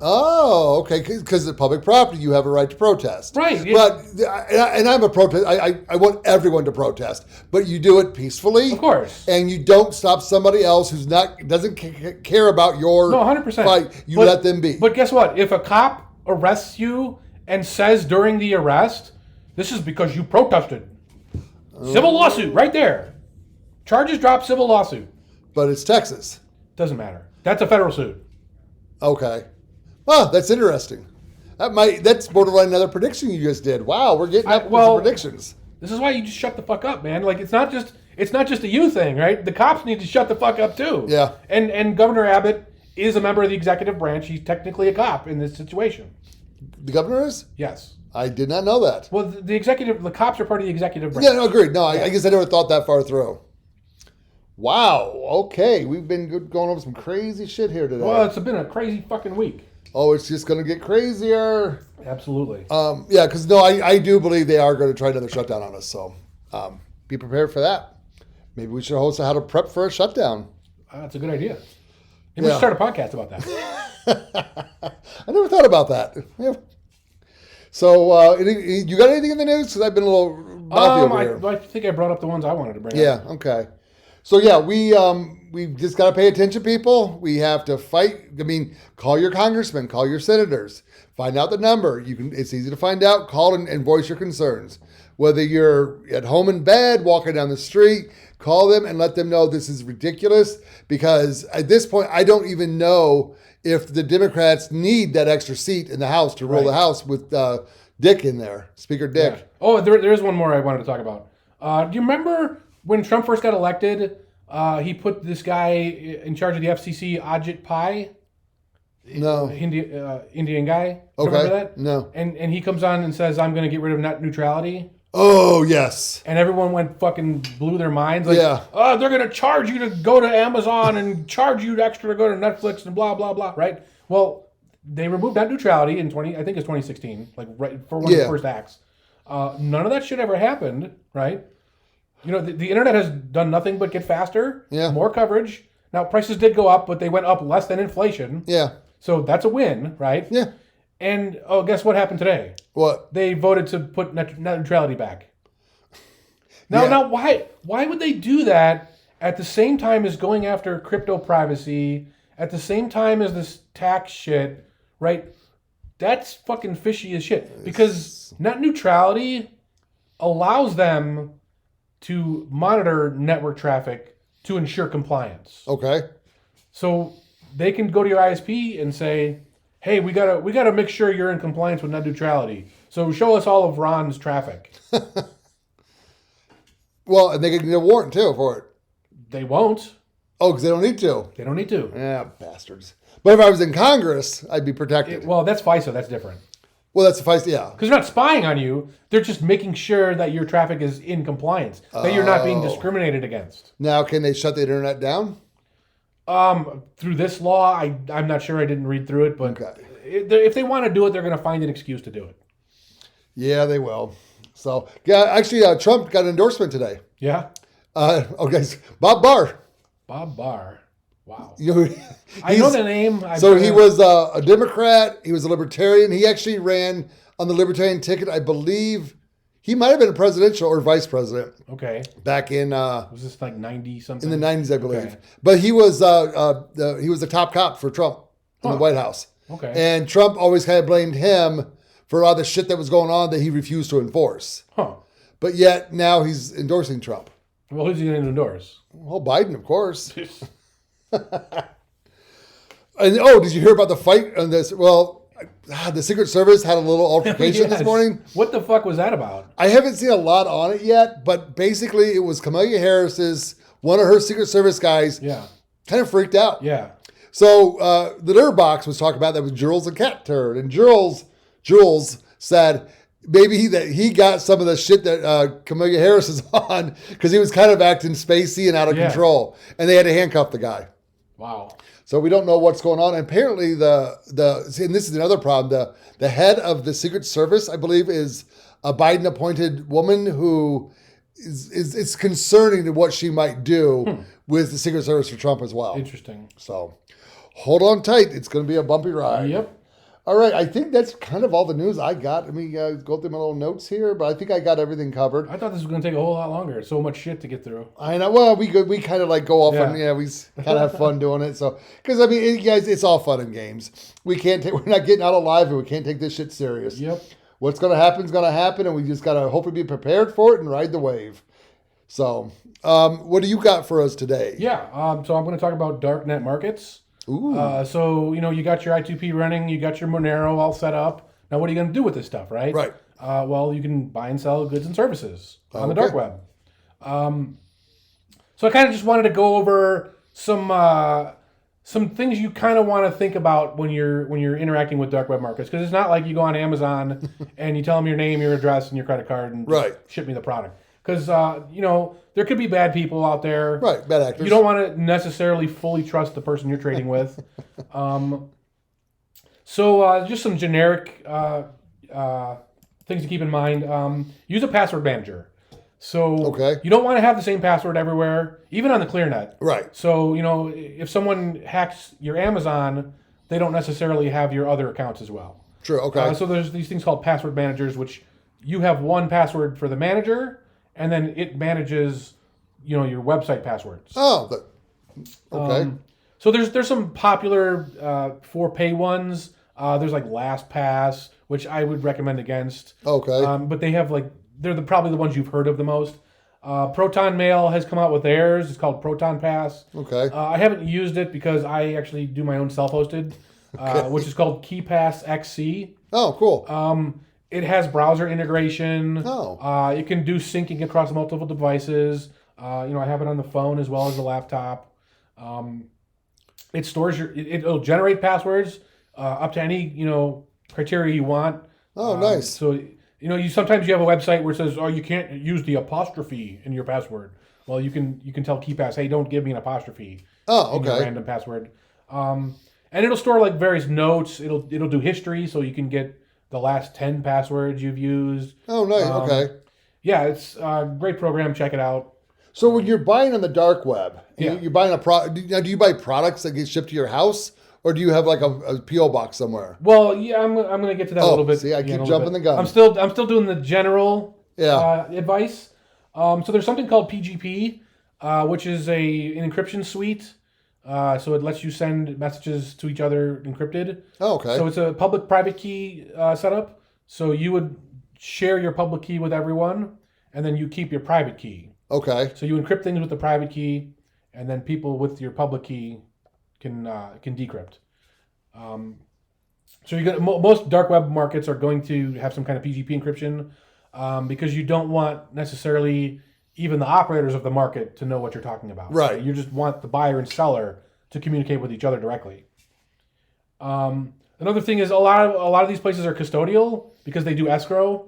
Oh, okay. Because it's public property, you have a right to protest. Right. But and I'm a protest. I want everyone to protest, but you do it peacefully, Of course. and you don't stop somebody else who's doesn't care about your 100%. fight. You let them be. But guess what? If a cop arrests you and says during the arrest, "This is because you protested," civil lawsuit right there. Charges dropped, civil lawsuit. But it's Texas. Doesn't matter. That's a federal suit. Okay. Oh, that's interesting. That's borderline another prediction you just did. Wow, we're getting up with some predictions. This is why you just shut the fuck up, man. Like it's not just a you thing, right? The cops need to shut the fuck up too. Yeah. And Governor Abbott is a member of the executive branch. He's technically a cop in this situation. The governor is? Yes. I did not know that. Well, the cops are part of the executive branch. Yeah, no, agreed. No, I guess I never thought that far through. Wow. Okay, we've been going over some crazy shit here today. Well, it's been a crazy fucking week. Oh, it's just going to get crazier. Absolutely. Yeah, because no, I do believe they are going to try another shutdown on us. So be prepared for that. Maybe we should host a how to prep for a shutdown. That's a good idea. Maybe we should start a podcast about that. I never thought about that. Yeah. So you got anything in the news? Because I've been a little mouthy over here. I think I brought up the ones I wanted to bring up. Yeah, okay. So yeah, we just got to pay attention, people. We have to fight. I mean, call your congressmen, call your senators, find out the number. It's easy to find out. Call and voice your concerns. Whether you're at home in bed, walking down the street, call them and let them know this is ridiculous. Because at this point, I don't even know if the Democrats need that extra seat in the House to rule the House with Dick in there, Speaker Dick. Yeah. Oh, there's one more I wanted to talk about. Do you remember when Trump first got elected? He put this guy in charge of the FCC, Ajit Pai. No. Indian guy. Okay. Remember that? No. And he comes on and says, "I'm going to get rid of net neutrality." Oh, yes. And everyone blew their minds. Like, Yeah. Oh, they're going to charge you to go to Amazon and charge you extra to go to Netflix and blah, blah, blah, right? Well, they removed net neutrality in I think it's 2016, like right for one of the first acts. None of that shit ever happened, right? You know, the internet has done nothing but get faster, more coverage. Now, prices did go up, but they went up less than inflation. Yeah. So that's a win, right? Yeah. And, guess what happened today? What? They voted to put net neutrality back. Now, why would they do that at the same time as going after crypto privacy, at the same time as this tax shit, right? That's fucking fishy as shit. Because net neutrality allows them to monitor network traffic to ensure compliance. Okay. So they can go to your ISP and say, "Hey, we gotta make sure you're in compliance with net neutrality. So show us all of Ron's traffic." Well, and they can get a warrant too for it. They won't. Oh, because they don't need to. They don't need to. Yeah, bastards. But if I was in Congress, I'd be protected. Well, that's FISA. That's different. Well, that's the FISA, yeah. Because they're not spying on you. They're just making sure that your traffic is in compliance, that you're not being discriminated against. Now, can they shut the internet down? Through this law, I'm not sure. I didn't read through it, but if they want to do it, they're going to find an excuse to do it. Yeah, they will. So, yeah, actually, Trump got an endorsement today. Yeah? Okay, Bob Barr. Bob Barr. Wow. I know the name. He was a Democrat. He was a Libertarian. He actually ran on the Libertarian ticket. I believe he might have been a presidential or vice president. Okay. Back in was this like 90 something? In the 90s, I believe. Okay. But he was the top cop for Trump in the White House. Okay. And Trump always kind of blamed him for all the shit that was going on that he refused to enforce. Huh. But yet now he's endorsing Trump. Well, who's he going to endorse? Well, Biden, of course. And did you hear about the fight on this? Well, the Secret Service had a little altercation this morning. What the fuck was that about? I haven't seen a lot on it yet, but basically it was Kamala Harris's, one of her Secret Service guys, kind of freaked out. Yeah. So the Nerd Box was talking about that with Jules and Cat Turd, and Jules said maybe he got some of the shit that Kamala Harris is on because he was kind of acting spacey and out of control, and they had to handcuff the guy. Wow. So we don't know what's going on. And apparently and this is another problem, the head of the Secret Service, I believe, is a Biden appointed woman who is concerning to what she might do with the Secret Service for Trump as well. Interesting. So hold on tight. It's going to be a bumpy ride. Yep. All right, I think that's kind of all the news I got. Let me go through my little notes here, but I think I got everything covered. I thought this was going to take a whole lot longer. So much shit to get through. I know. Well, we kind of like go off on we kind of have fun doing it. So because I mean, guys, it's all fun and games. We're not getting out alive, and we can't take this shit serious. Yep. What's gonna happen is gonna happen, and we just gotta hopefully be prepared for it and ride the wave. So, what do you got for us today? Yeah. So I'm going to talk about darknet markets. Ooh. So, you got your I2P running, you got your Monero all set up. Now, what are you going to do with this stuff, right? Right. Well, you can buy and sell goods and services on the dark web. So I kind of just wanted to go over some things you kind of want to think about when you're interacting with dark web markets, because it's not like you go on Amazon and you tell them your name, your address, and your credit card, and ship me the product. Because, there could be bad people out there. Right, bad actors. You don't want to necessarily fully trust the person you're trading with. So just some generic things to keep in mind. Use a password manager. So you don't want to have the same password everywhere, even on the ClearNet. Right. So, if someone hacks your Amazon, they don't necessarily have your other accounts as well. True, okay. So there's these things called password managers, which you have one password for the manager, and then it manages, your website passwords. Oh, okay. So there's some popular for pay ones. There's like LastPass, which I would recommend against. Okay. But they have they're probably the ones you've heard of the most. Proton Mail has come out with theirs. It's called Proton Pass. Okay. I haven't used it because I actually do my own self-hosted, which is called KeyPass XC. Oh, cool. It has browser integration. Oh. It can do syncing across multiple devices. I have it on the phone as well as the laptop. It stores it'll generate passwords up to any criteria you want. Oh, nice. So sometimes you have a website where it says, you can't use the apostrophe in your password. Well, you can tell KeyPass, hey, don't give me an apostrophe. Oh, in your random password. And it'll store various notes. It'll do history, so you can get the last 10 passwords you've used. Oh, nice. Okay. Yeah, it's a great program. Check it out. So when you're buying on the dark web, Yeah. you're buying a product. Now, do you buy products that get shipped to your house, or do you have like a PO box somewhere? Well, yeah, I'm going to get to that a little bit. See, I keep jumping the gun. I'm still doing the general advice. So there's something called PGP, which is an encryption suite. So it lets you send messages to each other encrypted. Oh, okay. So it's a public-private key setup. So you would share your public key with everyone, and then you keep your private key. Okay. So you encrypt things with the private key, and then people with your public key can decrypt. So most dark web markets are going to have some kind of PGP encryption because you don't want necessarily even the operators of the market to know what you're talking about. Right. You just want the buyer and seller to communicate with each other directly. Another thing is a lot of these places are custodial because they do escrow.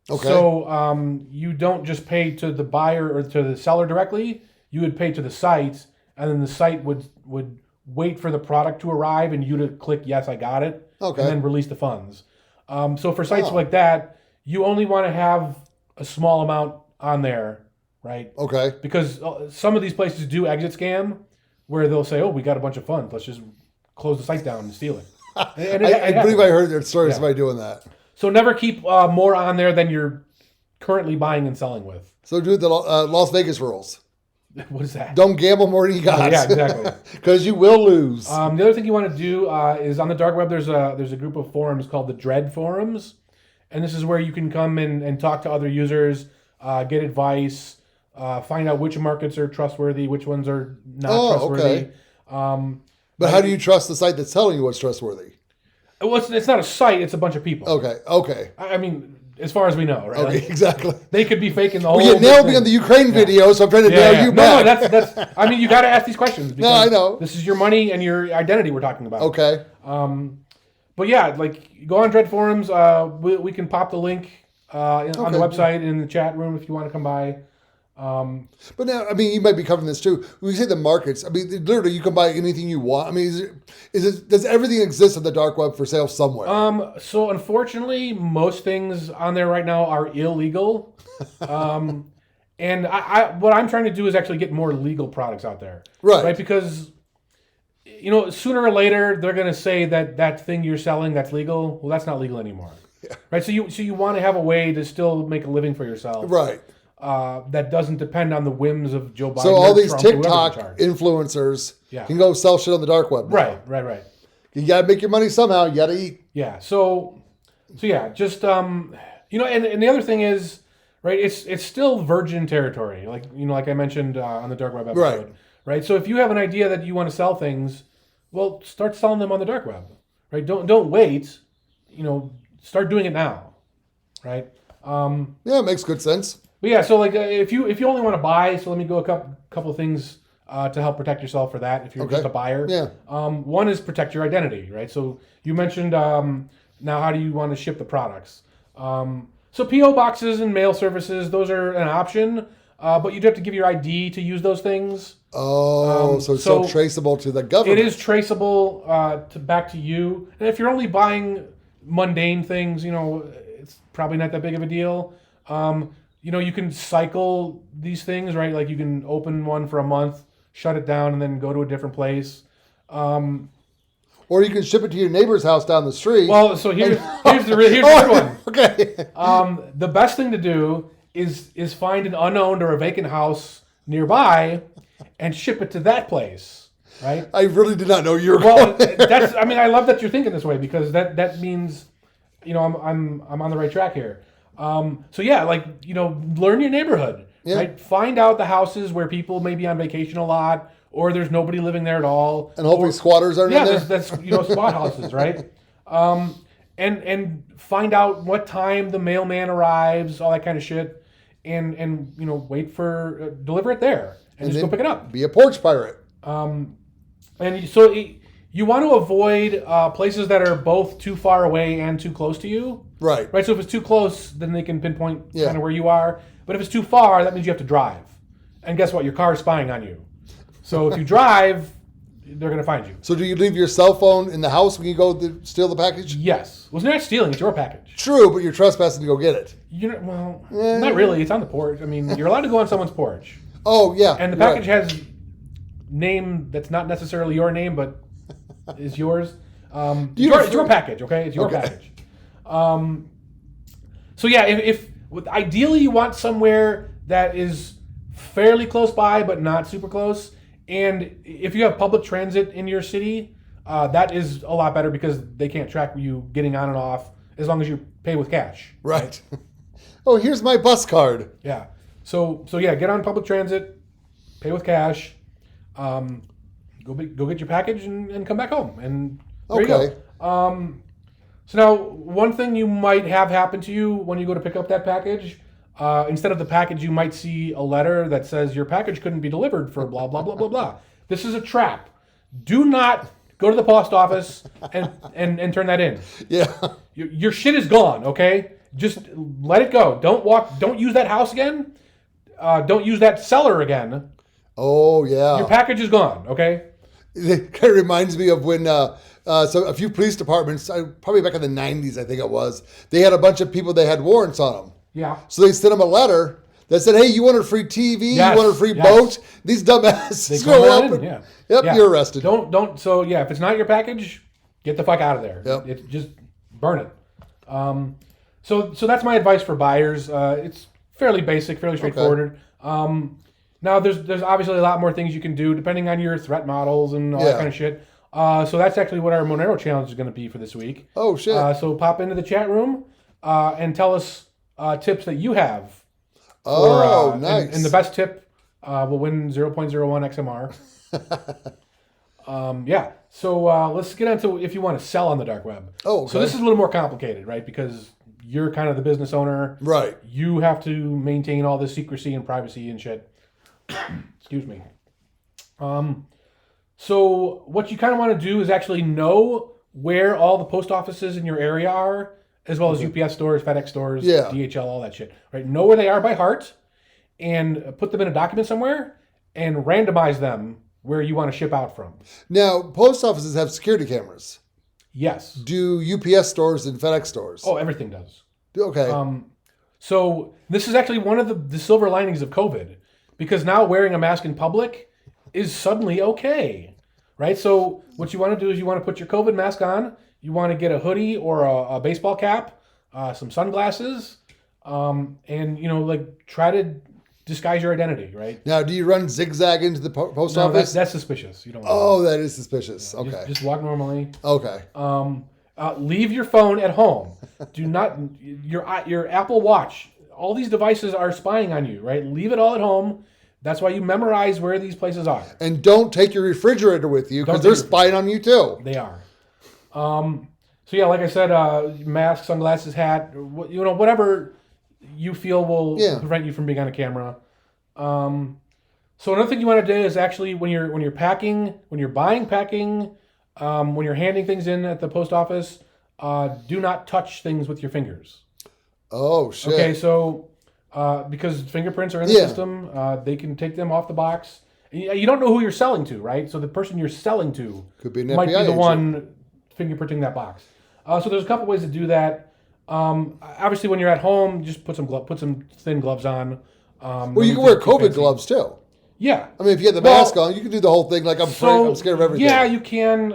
Okay. So you don't just pay to the buyer or to the seller directly. You would pay to the site, and then the site would wait for the product to arrive, and you to click yes, I got it, Okay. and then release the funds. So for sites like that, you only want to have a small amount on there, right? Okay. Because some of these places do exit scam, where they'll say, "Oh, we got a bunch of funds. Let's just close the site down and steal it." I believe I heard there's stories of somebody doing that. So never keep more on there than you're currently buying and selling with. So do the Las Vegas rules. What is that? Don't gamble more than you got. Yeah, exactly. Because you will lose. The other thing you want to do is on the dark web. There's a group of forums called the Dread forums, and this is where you can come and talk to other users, get advice, find out which markets are trustworthy, which ones are not trustworthy. Okay. But how do you trust the site that's telling you what's trustworthy? Well, it's not a site; it's a bunch of people. Okay. I mean, as far as we know, right? Okay, exactly. They could be faking the whole. Well, you nailed me on the Ukraine video, so I'm trying to nail you back. No, that's. I mean, you got to ask these questions. Because I know. This is your money and your identity we're talking about. Okay. But yeah, go on Dread forums. We can pop the link on the website in the chat room if you want to come by. But now, I mean, you might be covering this too. When you say the markets, I mean, literally, you can buy anything you want. I mean, does everything exist on the dark web for sale somewhere? So unfortunately, most things on there right now are illegal. And what I'm trying to do is actually get more legal products out there. Right. Because sooner or later they're going to say that thing you're selling that's legal. Well, that's not legal anymore, right? So you want to have a way to still make a living for yourself, right? That doesn't depend on the whims of Joe Biden. So all these Trump, TikTok influencers can go sell shit on the dark web now. Right. You got to make your money somehow. You got to eat. Yeah. So yeah, just and the other thing is, right? It's still virgin territory, like I mentioned on the dark web episode, right? So if you have an idea that you want to sell things, well, start selling them on the dark web, right? Don't wait. Start doing it now, right? Yeah, it makes good sense. But yeah, so if you only want to buy, so let me go a couple of things to help protect yourself for that. If you're just a buyer, one is protect your identity, right? So you mentioned now how do you want to ship the products? So PO boxes and mail services, those are an option, but you do have to give your ID to use those things. Oh, so it's still traceable to the government. It is traceable back to you, and if you're only buying mundane things, it's probably not that big of a deal. You can cycle these things, right? Like you can open one for a month, shut it down, and then go to a different place. Or you can ship it to your neighbor's house down the street. Well, so here's the good one. Okay. The best thing to do is find an unowned or a vacant house nearby and ship it to that place, right? I really did not know you were going there. I love that you're thinking this way because that means, I'm on the right track here. So yeah, learn your neighborhood, right? Find out the houses where people may be on vacation a lot, or there's nobody living there at all, and hopefully squatters aren't in there. That's squat houses, right? And find out what time the mailman arrives, all that kind of shit, and wait for deliver it there, and just go pick it up. Be a porch pirate. And so you want to avoid places that are both too far away and too close to you. Right. So if it's too close, then they can pinpoint kind of where you are. But if it's too far, that means you have to drive. And guess what? Your car is spying on you. So if you drive, they're going to find you. So do you leave your cell phone in the house when you go to steal the package? Yes. Well, it's not stealing. It's your package. True, but you're trespassing to go get it. Not really. It's on the porch. I mean, you're allowed to go on someone's porch. Oh, yeah. And the package has name that's not necessarily your name, but is yours. It's your package, okay? It's your package. So yeah, if ideally you want somewhere that is fairly close by but not super close, and if you have public transit in your city, that is a lot better because they can't track you getting on and off as long as you pay with cash. Right. Oh, here's my bus card. Yeah. So yeah, get on public transit, pay with cash, go get your package and come back home, and there you go. So now, one thing you might have happen to you when you go to pick up that package, instead of the package, you might see a letter that says your package couldn't be delivered for blah, blah, blah, blah, blah. This is a trap. Do not go to the post office and turn that in. Yeah. Your shit is gone, okay? Just let it go. Don't use that house again. Don't use that seller again. Oh, yeah. Your package is gone, okay? It kind of reminds me of when so a few police departments, probably back in the 90s, I think it was, they had a bunch of people that had warrants on them. Yeah. So they sent them a letter that said, hey, you want a free TV? You want a free boat? These dumbasses go up and, you're arrested. So if it's not your package, get the fuck out of there. Yep. Just burn it. So that's my advice for buyers. It's fairly basic, fairly straightforward. Okay. Now there's obviously a lot more things you can do depending on your threat models and all that kind of shit. So that's actually what our Monero challenge is going to be for this week. Oh, shit. So pop into the chat room and tell us tips that you have. Nice. And the best tip will win 0.01 XMR. So let's get into if you want to sell on the dark web. Oh, okay. So this is a little more complicated, right? Because you're kind of the business owner. Right. You have to maintain all the secrecy and privacy and shit. Excuse me. So what you kind of want to do is actually know where all the post offices in your area are, as well as UPS stores, FedEx stores, DHL, all that shit. Right? Know where they are by heart, and put them in a document somewhere, and randomize them where you want to ship out from. Now, post offices have security cameras. Yes. Do UPS stores and FedEx stores? Oh, everything does. Okay. So this is actually one of the silver linings of COVID, because now wearing a mask in public is suddenly okay, right? So what you want to do is you want to put your COVID mask on. You want to get a hoodie or a baseball cap, some sunglasses, and like try to disguise your identity, right? Now, do you run zigzag into the post No, office? that's suspicious. You don't. Oh, that is suspicious. Yeah, Okay. Just walk normally. Okay. Leave your phone at home. Do not your Apple Watch. All these devices are spying on you, right? Leave it all at home. That's why you memorize where these places are. And don't take your refrigerator with you because they're spying on you too. They are. So yeah, like I said, mask, sunglasses, hat, whatever you feel will prevent you from being on a camera. So another thing you want to do is actually when you're packing, when you're buying packing, when you're handing things in at the post office, do not touch things with your fingers. Oh shit. Okay, so because fingerprints are in the system, they can take them off the box. You don't know who you're selling to, right? So the person you're selling to could be an might FBI be the agent. one fingerprinting that box. So there's a couple ways to do that. Obviously, when you're at home, just put some thin gloves on. Well, you can wear COVID gloves too. Yeah. I mean, if you had the mask on, you can do the whole thing like I'm scared of everything. Yeah, you can.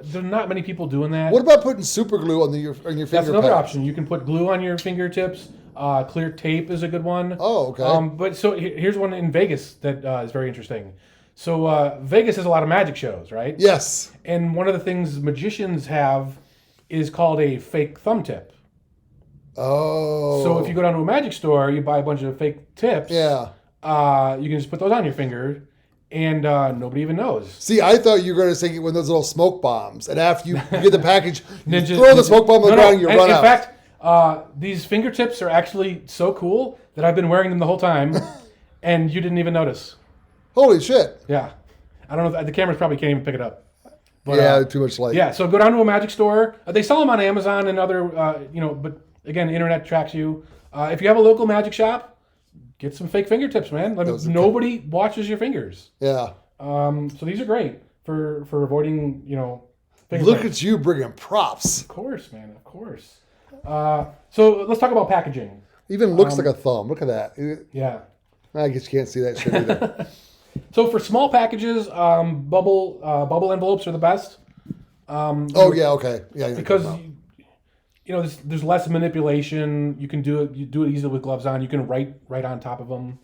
There's not many people doing that. What about putting super glue on your finger That's another pads? option. You can put glue on your fingertips. Clear tape is a good one. Oh, okay. But so here's one in Vegas that is very interesting. So Vegas has a lot of magic shows, right? Yes. And one of the things magicians have is called a fake thumb tip. Oh. So if you go down to a magic store, you buy a bunch of fake tips. Yeah. You can just put those on your finger, and nobody even knows. See, I thought you were going to say one of those little smoke bombs, and after you get the package, you throw the smoke bomb on the ground and you run out. In fact, these fingertips are actually so cool that I've been wearing them the whole time, and you didn't even notice. Holy shit. Yeah. I don't know. The cameras probably can't even pick it up. But, yeah, too much light. Yeah, so go down to a magic store. They sell them on Amazon and other, but again, the internet tracks you. If you have a local magic shop, get some fake fingertips, man. Nobody watches your fingers. Yeah. So these are great for avoiding, fingerprints. Look at you bringing props. Of course, man. Of course. So let's talk about packaging. Even looks like a thumb. Look at that. Yeah. I guess you can't see that shit either. So for small packages, bubble envelopes are the best. Okay. Yeah. Because there's less manipulation. You can do it. You do it easily with gloves on. You can write right on top of them.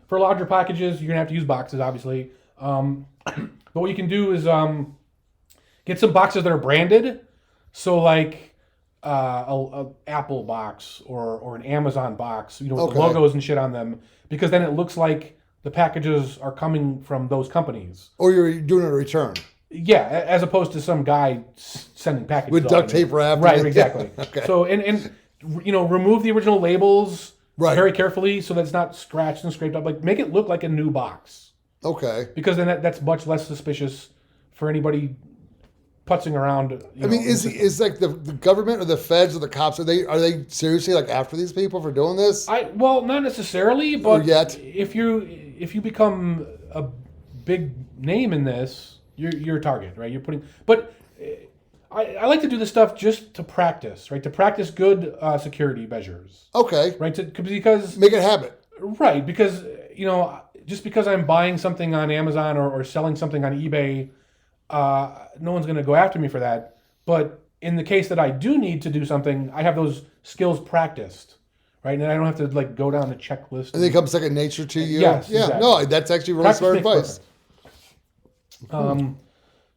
For larger packages, you're gonna have to use boxes, obviously. But what you can do is get some boxes that are branded. So like a Apple box or an Amazon box, with the logos and shit on them, because then it looks like the packages are coming from those companies. Or you're doing a return. Yeah, as opposed to some guy sending packages with duct tape wrapped. Right, exactly. Okay. So and remove the original labels very carefully so that it's not scratched and scraped up. Like make it look like a new box. Okay. Because then that's much less suspicious for anybody putzing around. Is like the government or the feds or the cops, are they seriously like after these people for doing this? Well, not necessarily, but yet. if you become a big name in this, you're a target, right? But I like to do this stuff just to practice, right? To practice good security measures. Okay. Right? Because make it a habit. Right, because just because I'm buying something on Amazon or selling something on eBay, no one's going to go after me for that. But in the case that I do need to do something, I have those skills practiced, right? And I don't have to go down the checklist. And they become second nature to you. Yes. Yeah. Exactly. No, that's actually really smart advice.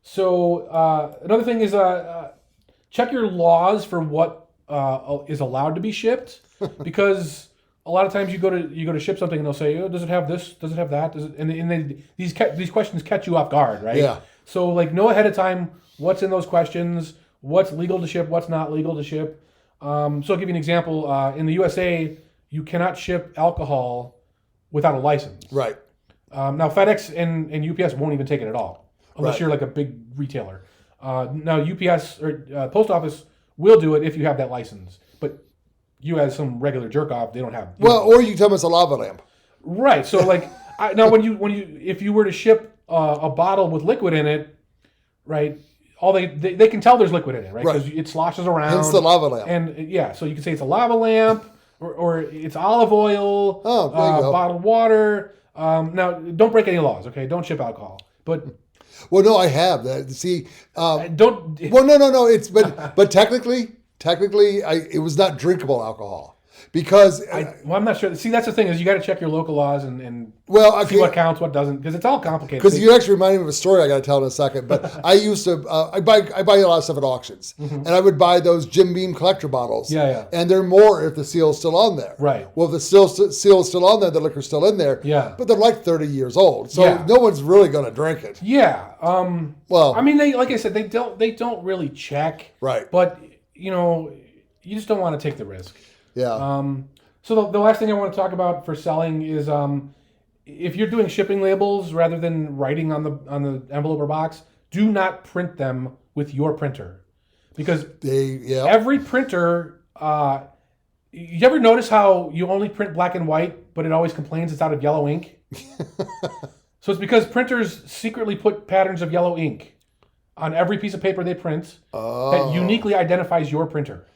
So another thing is check your laws for what is allowed to be shipped, because a lot of times you go to ship something and they'll say, oh, does it have this? Does it have that? These questions catch you off guard, right? Yeah. So know ahead of time what's in those questions, what's legal to ship, what's not legal to ship. So I'll give you an example. In the USA, you cannot ship alcohol without a license. Right. Now FedEx and UPS won't even take it at all, unless you're like a big retailer. Now UPS or Post Office will do it if you have that license, but you as some regular jerk off, they don't have. Or you can tell them it's a lava lamp. Right. So now when you if you were to ship a bottle with liquid in it, right? All they can tell there's liquid in it, right? Because it sloshes around. Hence the lava lamp. And so you can say it's a lava lamp or it's olive oil. Oh, there you go. Bottled water. Now don't break any laws, okay? Don't ship alcohol, but Well, no, I have that. See, Don't. well, no. It's but technically, it was not drinkable alcohol because I'm not sure. See, that's the thing is you got to check your local laws and well, see what counts, what doesn't, because it's all complicated. Because you actually reminded me of a story I got to tell in a second. But I used to I buy a lot of stuff at auctions, and I would buy those Jim Beam collector bottles. Yeah. And they're more if the seal's still on there. Right. Well, if the seal is still on there, the liquor's still in there. Yeah. But they're like 30 years old, so no one's really going to drink it. Yeah. Well, I mean, they like I said, they don't really check. Right. But you just don't want to take the risk. Yeah. So the last thing I want to talk about for selling is if you're doing shipping labels rather than writing on the envelope or box, do not print them with your printer, because every printer. You ever notice how you only print black and white, but it always complains it's out of yellow ink? So it's because printers secretly put patterns of yellow ink on every piece of paper they print that uniquely identifies your printer.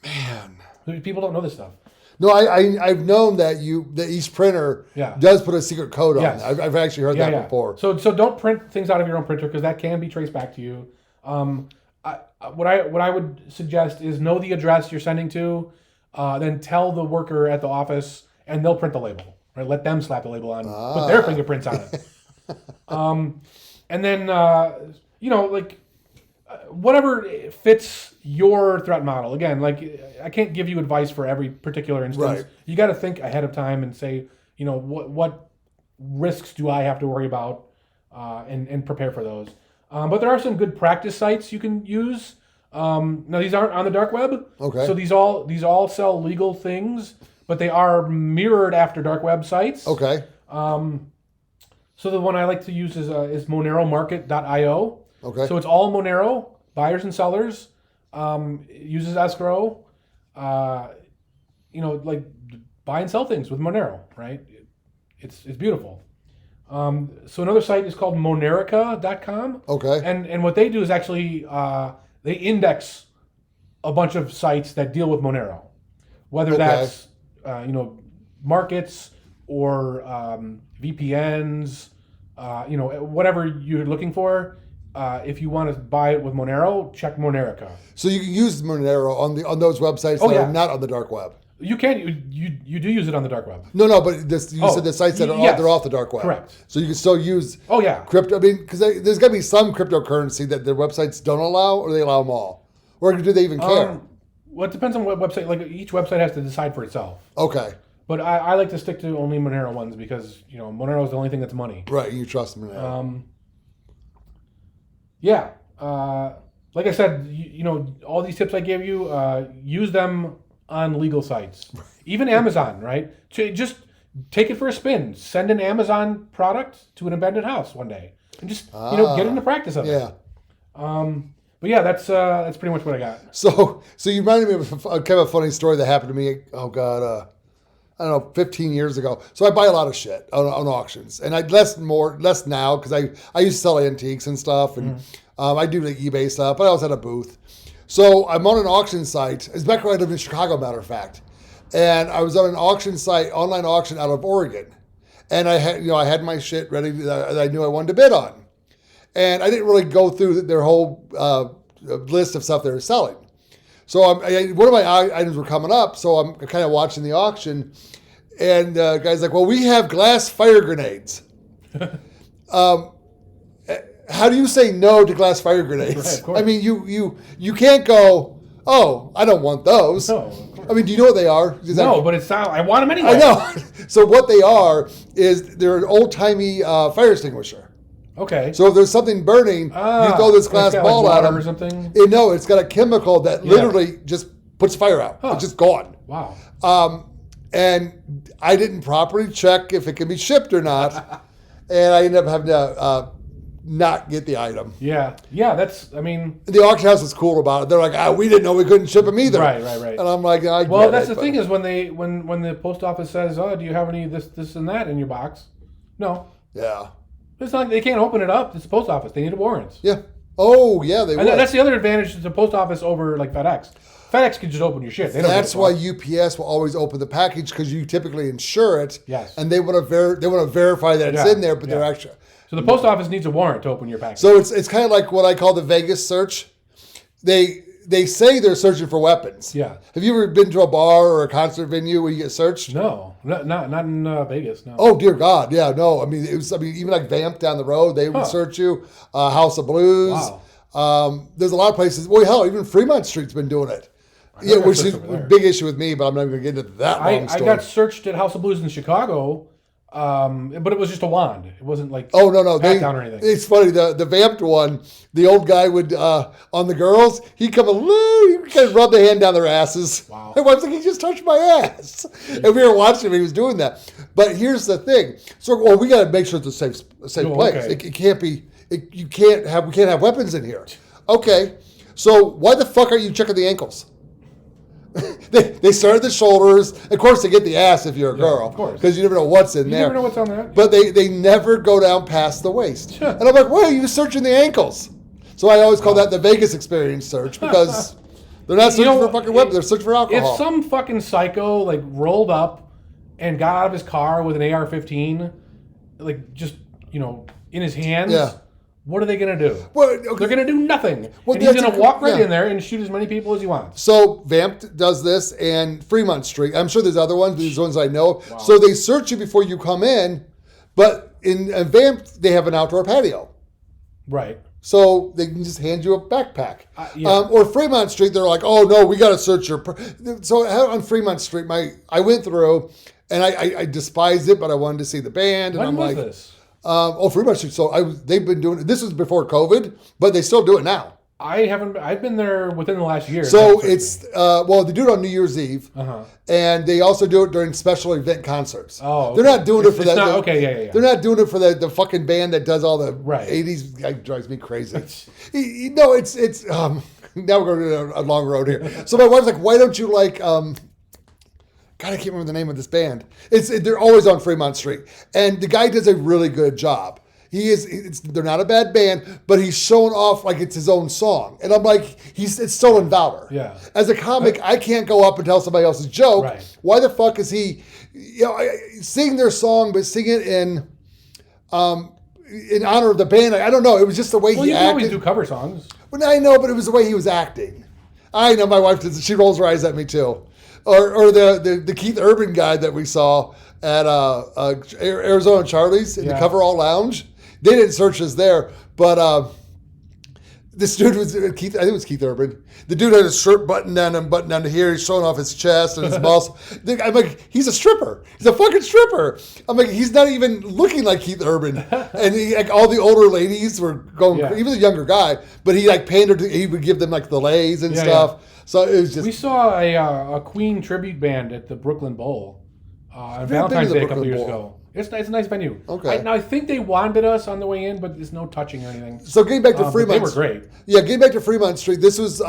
Man, people don't know this stuff. No, I've known that each printer does put a secret code on. Yes. I've actually heard that before. So don't print things out of your own printer, because that can be traced back to you. What I would suggest is know the address you're sending to, then tell the worker at the office, and they'll print the label. Right? Let them slap the label on, put their fingerprints on it. And then whatever fits your threat model. Again, like I can't give you advice for every particular instance. Right. You got to think ahead of time and say, what risks do I have to worry about, and prepare for those. But there are some good practice sites you can use. Now these aren't on the dark web. Okay. So these all sell legal things, but they are mirrored after dark web sites. Okay. So the one I like to use is moneromarket.io. Okay. So it's all Monero, buyers and sellers. Uses escrow. Like buy and sell things with Monero, right? It's beautiful. So another site is called monerica.com. Okay. And what they do is actually they index a bunch of sites that deal with Monero, whether that's markets or VPNs, whatever you're looking for. If you want to buy it with Monero, check Monerica. So you can use Monero on those websites that are not on the dark web. You can. You do use it on the dark web. No, but you said the sites that are they're off the dark web. Correct. So you can still use. Oh yeah. Crypto. I mean, because there's got to be some cryptocurrency that their websites don't allow, or they allow them all, or do they even care? Well, it depends on what website. Like each website has to decide for itself. Okay. But I like to stick to only Monero ones because Monero is the only thing that's money. Right. You trust Monero. Yeah. Like I said, all these tips I gave you, use them on legal sites. Even Amazon, right? Just take it for a spin. Send an Amazon product to an abandoned house one day, and just get into practice of it. Yeah. But yeah, that's pretty much what I got. So you reminded me of kind of a funny story that happened to me. Oh God, I don't know, 15 years ago. So I buy a lot of shit on auctions, and I less now because I used to sell antiques and stuff, and I do like eBay stuff, but I also had a booth. So I'm on an auction site. It's back when I lived in Chicago, matter of fact, and I was on an auction site, online auction out of Oregon, and I had my shit ready that I knew I wanted to bid on, and I didn't really go through their whole list of stuff they were selling. So one of my items were coming up, so I'm kind of watching the auction, and the guy's like, "Well, we have glass fire grenades." How do you say no to glass fire grenades? Right, of course. I mean, you can't go, "Oh, I don't want those." No, of course. I mean, do you know what they are? No, but I want them anyway. I know. So what they are is they're an old-timey fire extinguisher. Okay. So if there's something burning, you throw this glass ball at them. Or something? No, it's got a chemical that literally just puts fire out. It's just gone. Wow. And I didn't properly check if it can be shipped or not, and I ended up having to not get the item. Yeah. The auction house was cool about it. They're like, we didn't know we couldn't ship them either. Right. And I'm like, well, that's the thing is when the post office says, "Oh, do you have any this and that in your box?" No. Yeah. It's not like they can't open it up. It's the post office. They need warrants. Yeah. Oh, yeah, they would. And that's the other advantage to the post office over like FedEx. FedEx can just open your shit. That's why UPS will always open the package because you typically insure it. Yes. And they want to verify that it's in there, but they're actually. So the post office needs a warrant to open your package. So it's kind of like what I call the Vegas search. They say they're searching for weapons. Yeah. Have you ever been to a bar or a concert venue where you get searched? No, not in Vegas. No. Oh dear God, yeah, no. I mean, even like Vamp down the road, they would search you. House of Blues. Wow. There's a lot of places. Well, hell, even Fremont Street's been doing it. Yeah, which is a big issue with me, but I'm not going to get into that long story. I got searched at House of Blues in Chicago. But it was just a wand. It wasn't like no, pat down or anything. It's funny. The vamped one, the old guy would on the girls. He'd come he kind of rub the hand down their asses. Wow. My wife's like, he just touched my ass, and we were watching him. He was doing that. But here's the thing. So, we got to make sure it's a safe place. Okay. It can't be. We can't have weapons in here. Okay. So why the fuck are you checking the ankles? They start at the shoulders. Of course, they get the ass if you're a girl. Of course. Because you never know what's in there. You never know what's on there. But they never go down past the waist. And I'm like, why are you searching the ankles? So I always call that the Vegas experience search because they're not searching for fucking weapons. They're searching for alcohol. If some fucking psycho like rolled up and got out of his car with an AR-15, like just, in his hands... Yeah. What are they going to do? Well, okay. They're going to do nothing. Well, and he's going to walk right in there and shoot as many people as he wants. So Vamped does this, and Fremont Street. I'm sure there's other ones, but these ones I know. Wow. So they search you before you come in, but in Vamped, they have an outdoor patio. Right. So they can just hand you a backpack. Yeah. Or Fremont Street, they're like, oh, no, we got to search your... So on Fremont Street, I went through, and I despised it, but I wanted to see the band. And When I'm was like, this? Pretty much. So they've been doing it. This was before COVID, but they still do it now. I've been there within the last year. So it's, they do it on New Year's Eve. And they also do it during special event concerts. Oh, okay. They're not doing it for that. Okay, yeah. They're not doing it for the fucking band that does all the 80s. That drives me crazy. It's now we're going to a long road here. So my wife's like, why don't you like, God, I can't remember the name of this band. They're always on Fremont Street, and the guy does a really good job. They're not a bad band, but he's showing off like it's his own song, and I'm like, it's stolen valor. Yeah. As a comic, I can't go up and tell somebody else's joke. Right. Why the fuck is he, sing their song, but sing it in honor of the band? I don't know. It was just the way he acted. Well, you can always do cover songs. Well, I know, but it was the way he was acting. I know my wife does. She rolls her eyes at me too. Or the Keith Urban guy that we saw at Arizona Charlie's in the Coverall Lounge. They didn't search us there, but this dude was Keith. I think it was Keith Urban. The dude had his shirt buttoned down to here. He's showing off his chest and his muscle. I'm like, he's a stripper. He's a fucking stripper. I'm like, he's not even looking like Keith Urban. And all the older ladies were going. Yeah. He was a younger guy, but he pandered. He would give them like the lays and stuff. Yeah. So it was just. We saw a Queen tribute band at the Brooklyn Bowl on Valentine's Day a couple years ago. It's a nice venue. Okay. I think they wanded us on the way in, but there's no touching or anything. So getting back to Fremont. They were great. Yeah, getting back to Fremont Street. This was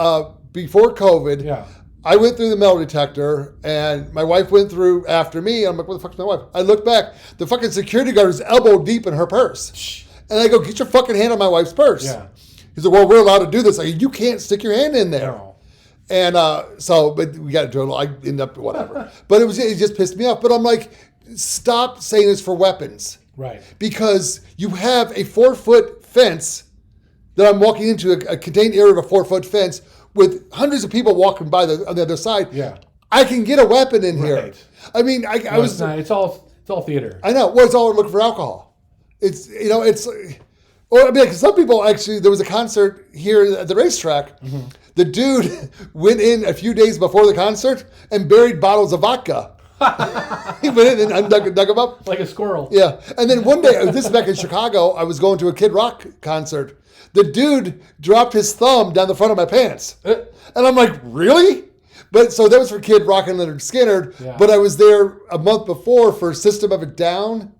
before COVID. Yeah. I went through the metal detector, and my wife went through after me. I'm like, what the fuck's my wife? I look back. The fucking security guard is elbow deep in her purse. And I go, get your fucking hand on my wife's purse. Yeah. He said, well, we're allowed to do this. I go, you can't stick your hand in there. No. And but we got to do it. I ended up, whatever. But it just pissed me off. But I'm like, stop saying it's for weapons. Right. Because you have a 4-foot fence that I'm walking into, a contained area of a 4-foot fence with hundreds of people walking by on the other side. Yeah. I can get a weapon in here. I mean, I was. It's all theater. I know. Well, it's all looking for alcohol. It's. Well, I mean, cause some people actually. There was a concert here at the racetrack. Mm-hmm. The dude went in a few days before the concert and buried bottles of vodka. He went in and dug them up. Like a squirrel. Yeah. And then one day, this is back in Chicago, I was going to a Kid Rock concert. The dude dropped his thumb down the front of my pants. And I'm like, really? But so that was for Kid Rock and Leonard Skinner. Yeah. But I was there a month before for System of a Down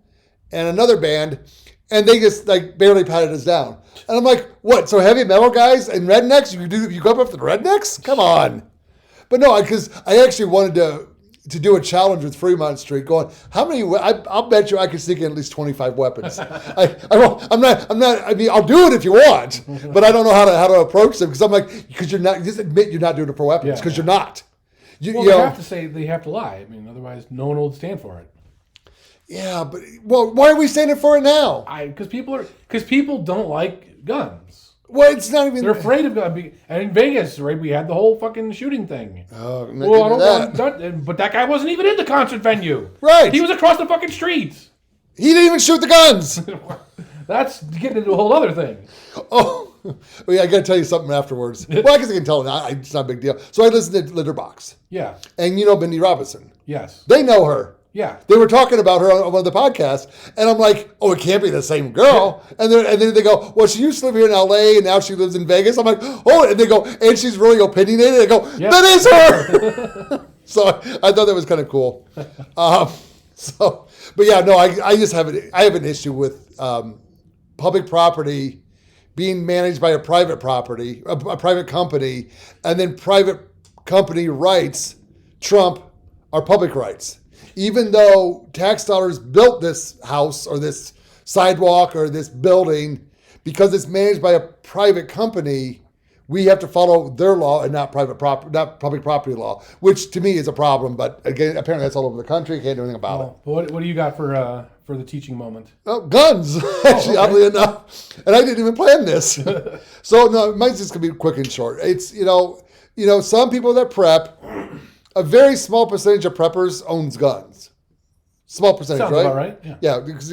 and another band. And they just barely patted us down. And I'm like, what? So heavy metal guys and rednecks? You go up after the rednecks? Come on. But no, because I actually wanted to do a challenge with Fremont Street. Going, how many? I'll bet you I could sneak in at least 25 weapons. I'm not. I mean, I'll do it if you want, but I don't know how to approach them because I'm like, because you're not. Just admit you're not doing it for weapons because you're not. They have to say they have to lie. I mean, otherwise, no one will stand for it. Yeah, but well, why are we standing for it now? Because people don't like guns. Well, it's not even. They're afraid of guns. And in Vegas, right, we had the whole fucking shooting thing. Oh, well, I don't want, but that guy wasn't even in the concert venue. Right. He was across the fucking street. He didn't even shoot the guns. That's getting into a whole other thing. Oh, well, yeah, I got to tell you something afterwards. Well, I guess I can tell it. It's not a big deal. So I listened to Litterbox. Yeah. And you know Mindy Robinson. Yes. They know her. Yeah. They were talking about her on one of the podcasts, and I'm like, oh, it can't be the same girl. And then they go, well, she used to live here in LA, and now she lives in Vegas. I'm like, oh, and they go, and she's really opinionated. I go, yep. That is her. So I thought that was kind of cool. But yeah, no, I just have an issue with public property being managed by a private private company, and then private company rights trump our public rights. Even though tax dollars built this house or this sidewalk or this building, because it's managed by a private company, we have to follow their law and not public property law, which to me is a problem. But again, apparently that's all over the country. Can't do anything about it. What do you got for the teaching moment? Oh, guns, actually, oddly enough. And I didn't even plan this. So no, mine's just gonna be quick and short. It's you know, some people that prep. A very small percentage of preppers owns guns. Small percentage, Sounds right? About right. Yeah, because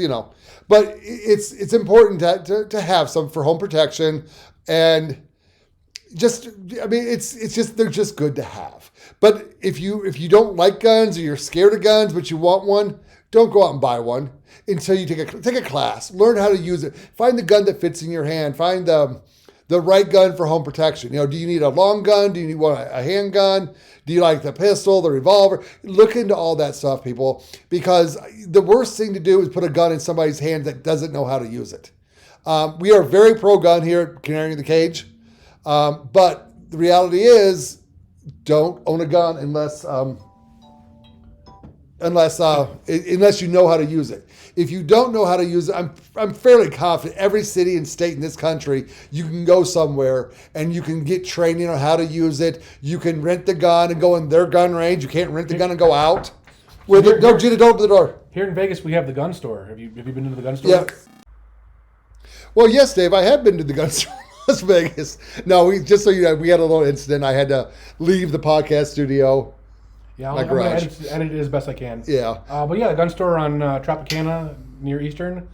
but it's important to have some for home protection, and it's just they're just good to have. But if you don't like guns or you're scared of guns but you want one, don't go out and buy one until you take a class, learn how to use it, find the gun that fits in your hand, find the right gun for home protection. Do you need a long gun? Do you need a handgun? Do you like the pistol, the revolver? Look into all that stuff, people, because the worst thing to do is put a gun in somebody's hand that doesn't know how to use it. We are very pro-gun here at Canary in the Cage, but the reality is don't own a gun unless you know how to use it. If you don't know how to use it, I'm fairly confident every city and state in this country, you can go somewhere and you can get training on how to use it. You can rent the gun and go in their gun range. You can't rent the gun and go out. Don't Gina, don't open the door. Here in Vegas, we have the gun store. Have you been to the gun store? Yeah. Well, yes, Dave, I have been to the gun store in Las Vegas. No, just so you know, we had a little incident. I had to leave the podcast studio. Yeah, I'm going to edit it as best I can. Yeah. But yeah, the gun store on Tropicana near Eastern.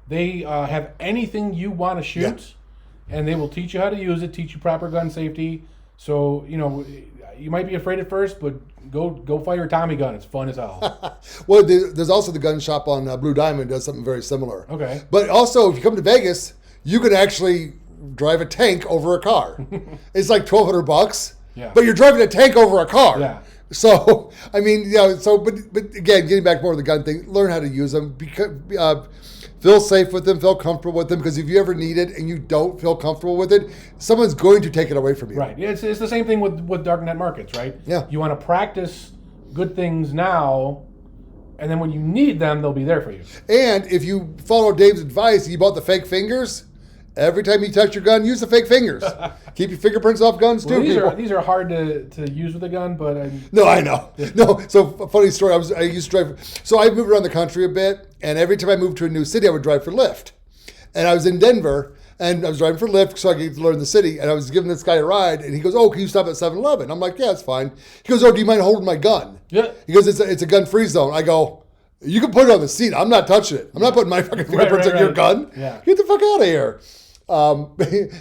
They have anything you want to shoot, and they will teach you how to use it, teach you proper gun safety. So, you might be afraid at first, but go fire a Tommy gun. It's fun as hell. Well, there's also the gun shop on Blue Diamond does something very similar. Okay. But also, if you come to Vegas, you can actually drive a tank over a car. It's like $1,200. Yeah. But you're driving a tank over a car. Yeah. So, but again, getting back more to the gun thing, learn how to use them. Feel safe with them, feel comfortable with them, because if you ever need it and you don't feel comfortable with it, someone's going to take it away from you. Right. It's the same thing with darknet markets, right? Yeah. You want to practice good things now, and then when you need them, they'll be there for you. And if you follow Dave's advice, you bought the fake fingers. Every time you touch your gun, use the fake fingers. Keep your fingerprints off guns too. These are hard to use with a gun, but no, I know. No, so funny story. I used to drive. So I moved around the country a bit, and every time I moved to a new city, I would drive for Lyft. And I was in Denver, and I was driving for Lyft so I could learn the city. And I was giving this guy a ride, and he goes, "Oh, can you stop at 7-Eleven?" I'm like, "Yeah, it's fine." He goes, "Oh, do you mind holding my gun?" Yeah. He goes, "It's a gun-free zone." I go, "You can put it on the seat. I'm not touching it. I'm not putting my fucking fingerprints on your gun. Yeah. Get the fuck out of here."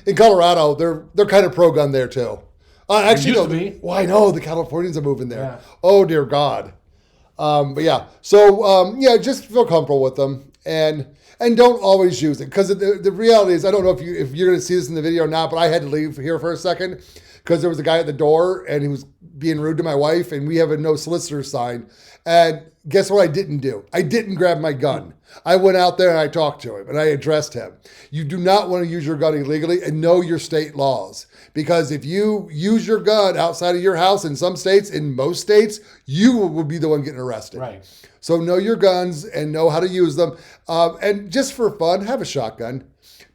In Colorado, they're kind of pro-gun there too. Actually, used to be. Well, I know the Californians are moving there. Yeah. Oh dear God. But yeah, so just feel comfortable with them and don't always use it, because the reality is, I don't know if you're going to see this in the video or not, but I had to leave here for a second because there was a guy at the door and he was being rude to my wife, and we have a no solicitor sign. And guess what I didn't do? I didn't grab my gun. I went out there and I talked to him and I addressed him. You do not want to use your gun illegally, and know your state laws. Because if you use your gun outside of your house in some states, in most states, you will be the one getting arrested. Right. So know your guns and know how to use them. And just for fun, have a shotgun.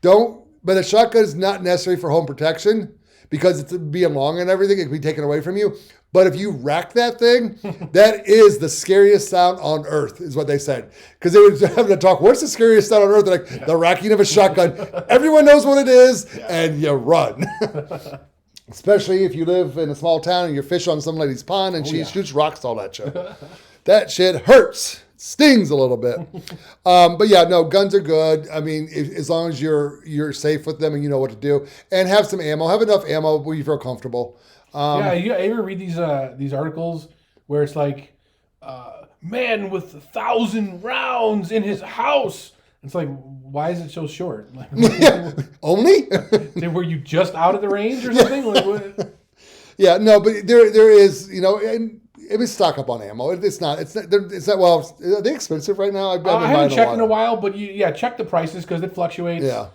But a shotgun is not necessary for home protection, because it's being long and everything. It can be taken away from you. But if you rack that thing, that is the scariest sound on earth, is what they said. Because they were having to talk, what's the scariest sound on earth? They're like, the racking of a shotgun. Everyone knows what it is, and you run. Especially if you live in a small town and you're fishing on some lady's pond and she shoots rocks all that shit. That shit hurts. Stings a little bit. But yeah, no, guns are good. I mean, as long as you're safe with them and you know what to do. And have some ammo. Have enough ammo where you feel comfortable. You ever read these articles where it's like, man with 1,000 rounds in his house? It's like, why is it so short? Like, Only? Were you just out of the range or something? Like, what? Yeah, no, but there is, and it was stock up on ammo. It's not. Well, are they expensive right now? I haven't checked in a while, but check the prices because it fluctuates. Yeah.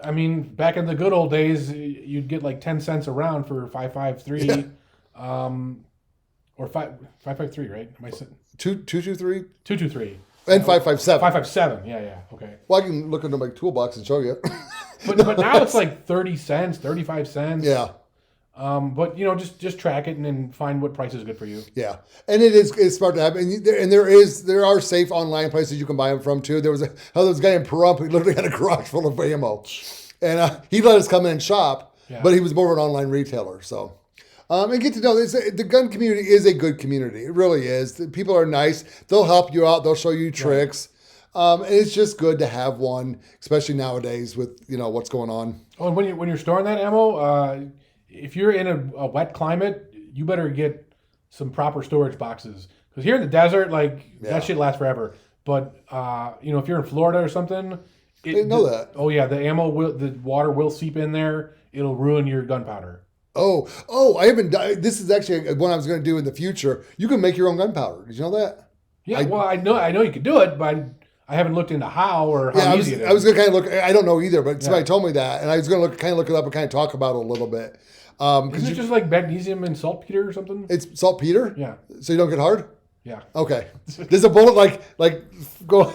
I mean, back in the good old days, you'd get like 10 cents a round for 5.53, or 5.53, right? Am I saying 223? 223. And 5.57. 5.57. Yeah. Okay. Well, I can look into my toolbox and show you. but now it's like 30 cents, 35 cents. Yeah. But just track it and then find what price is good for you. Yeah, and it's smart to have, and there are safe online places you can buy them from too. There was a guy in Pahrump who literally had a garage full of ammo, and he let us come in and shop, but he was more of an online retailer. So, and get to know the gun community is a good community. It really is. People are nice. They'll help you out. They'll show you tricks. And it's just good to have one, especially nowadays with what's going on. Oh, and when you're storing that ammo, if you're in a wet climate, you better get some proper storage boxes. Because here in the desert, that shit lasts forever. But if you're in Florida or something, I didn't know that. Oh yeah, the water will seep in there. It'll ruin your gunpowder. Oh! I haven't. This is actually one I was going to do in the future. You can make your own gunpowder. Did you know that? Yeah. I know you could do it, but I haven't looked into how or how easy it is. I was going to kind of look. I don't know either, but somebody told me that, and I was going to look it up and kind of talk about it a little bit. Is it just like magnesium and saltpeter or something? It's saltpeter? Yeah. So you don't get hard? Yeah. Okay. Does a bullet like go?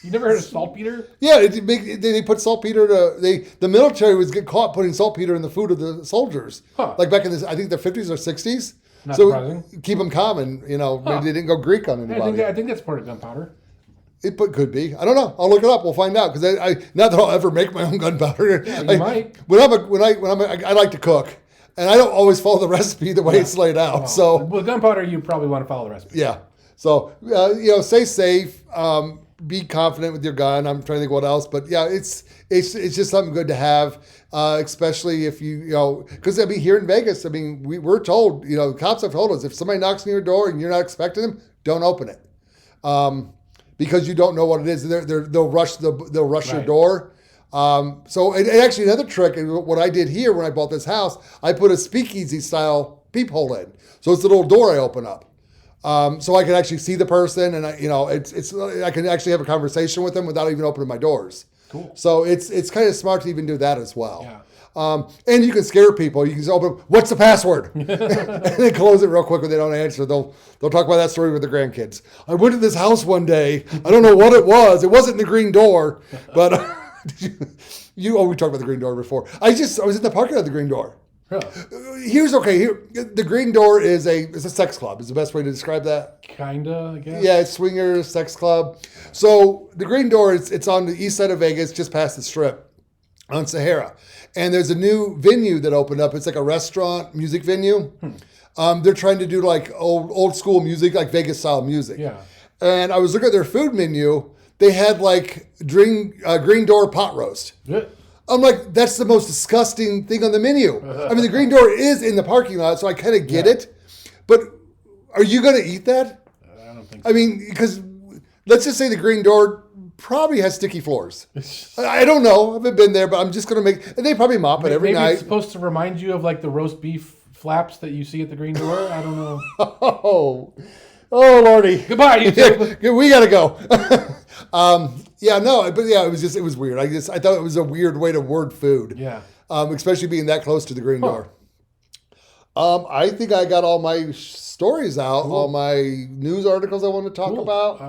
You never heard of saltpeter? Yeah, they put saltpeter the military was get caught putting saltpeter in the food of the soldiers. Huh. Like back in I think the 50s or 60s. Not surprising. Keep them calm and maybe they didn't go Greek on anybody. I think that's part of gunpowder. It could be. I don't know. I'll look it up. We'll find out because I not that I'll ever make my own gunpowder. Yeah, you might. I like to cook. And I don't always follow the recipe the way it's laid out. Oh. So with gunpowder, you probably want to follow the recipe. Yeah. So stay safe. Be confident with your gun. I'm trying to think what else, but yeah, it's just something good to have, especially if because here in Vegas, we're told, the cops have told us if somebody knocks on your door and you're not expecting them, don't open it, because you don't know what it is. They'll rush your door. So actually another trick, and what I did here when I bought this house, I put a speakeasy style peephole in. So it's the little door I open up. So I can actually see the person and I can actually have a conversation with them without even opening my doors. Cool. So it's kind of smart to even do that as well. Yeah. And you can scare people. You can just open, what's the password? And then close it real quick when they don't answer. They'll talk about that story with their grandkids. I went to this house one day. I don't know what it was. It wasn't the green door, but we talked about the green door before. I was in the parking lot of the green door. Really? The green door is a sex club. Is the best way to describe that? Kinda, I guess. Yeah, it's swingers, sex club. So the green door it's on the east side of Vegas, just past the Strip, on Sahara. And there's a new venue that opened up. It's like a restaurant music venue. They're trying to do like old school music, like Vegas style music. Yeah. And I was looking at their food menu. They had like green door pot roast. Good. I'm like, that's the most disgusting thing on the menu. The green door is in the parking lot, so I kind of get it. But are you going to eat that? I don't think so. Because let's just say the green door probably has sticky floors. I don't know. I haven't been there, but I'm just going to and they probably mop it every night. Maybe it's supposed to remind you of like the roast beef flaps that you see at the green door. I don't know. Oh, Lordy. Goodbye, you two. We got to go. It was weird. I thought it was a weird way to word food. Yeah. Especially being that close to the green door. I think I got all my stories out, all my news articles I want to talk about.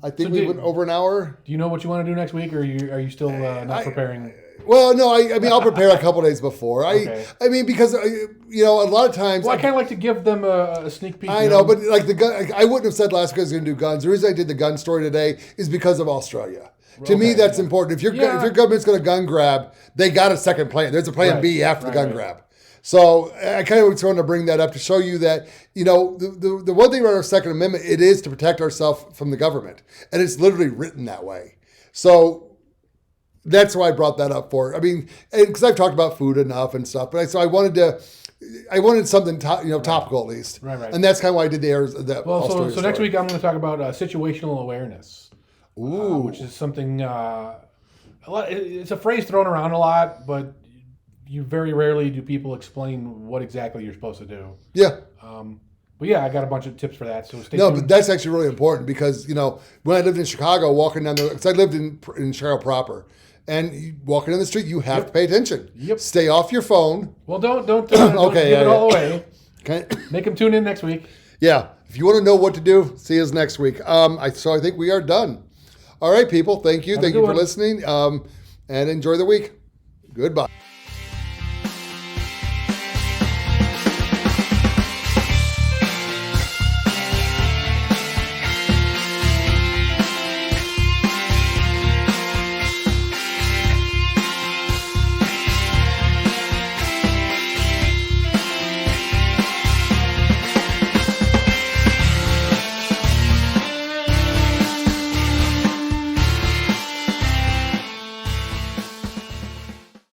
I think we went over an hour. Do you know what you want to do next week, or are you still not preparing? Well, no, I mean, I'll prepare a couple days before. Okay. I mean, because you know, a lot of times. Well, I kind of like to give them a sneak peek. I know, but like the gun, I wouldn't have said last week I was going to do guns. The reason I did the gun story today is because of Australia. To me, that's important. If your government's going to gun grab, they got a second plan. There's a plan B after the gun grab. So I kind of was trying to bring that up to show you that, you know, the one thing about our Second Amendment, it is to protect ourselves from the government. And it's literally written that way. So that's why I brought that up for. I mean, because I've talked about food enough and stuff, but so I wanted something topical at least. Right. And that's kind of why I did the Australia so next week I'm going to talk about situational awareness. Which is something, it's a phrase thrown around a lot, but you very rarely do people explain what exactly you're supposed to do. Yeah. But yeah, I got a bunch of tips for that, so stay tuned. But that's actually really important because, you know, when I lived in Chicago, walking down because I lived in Chicago proper, and walking down the street, you have to pay attention. Yep. Stay off your phone. Well, don't give it all away. Okay. Make them tune in next week. Yeah. If you want to know what to do, see us next week. So I think we are done. All right, people. Thank you. Thank you for listening. And enjoy the week. Goodbye.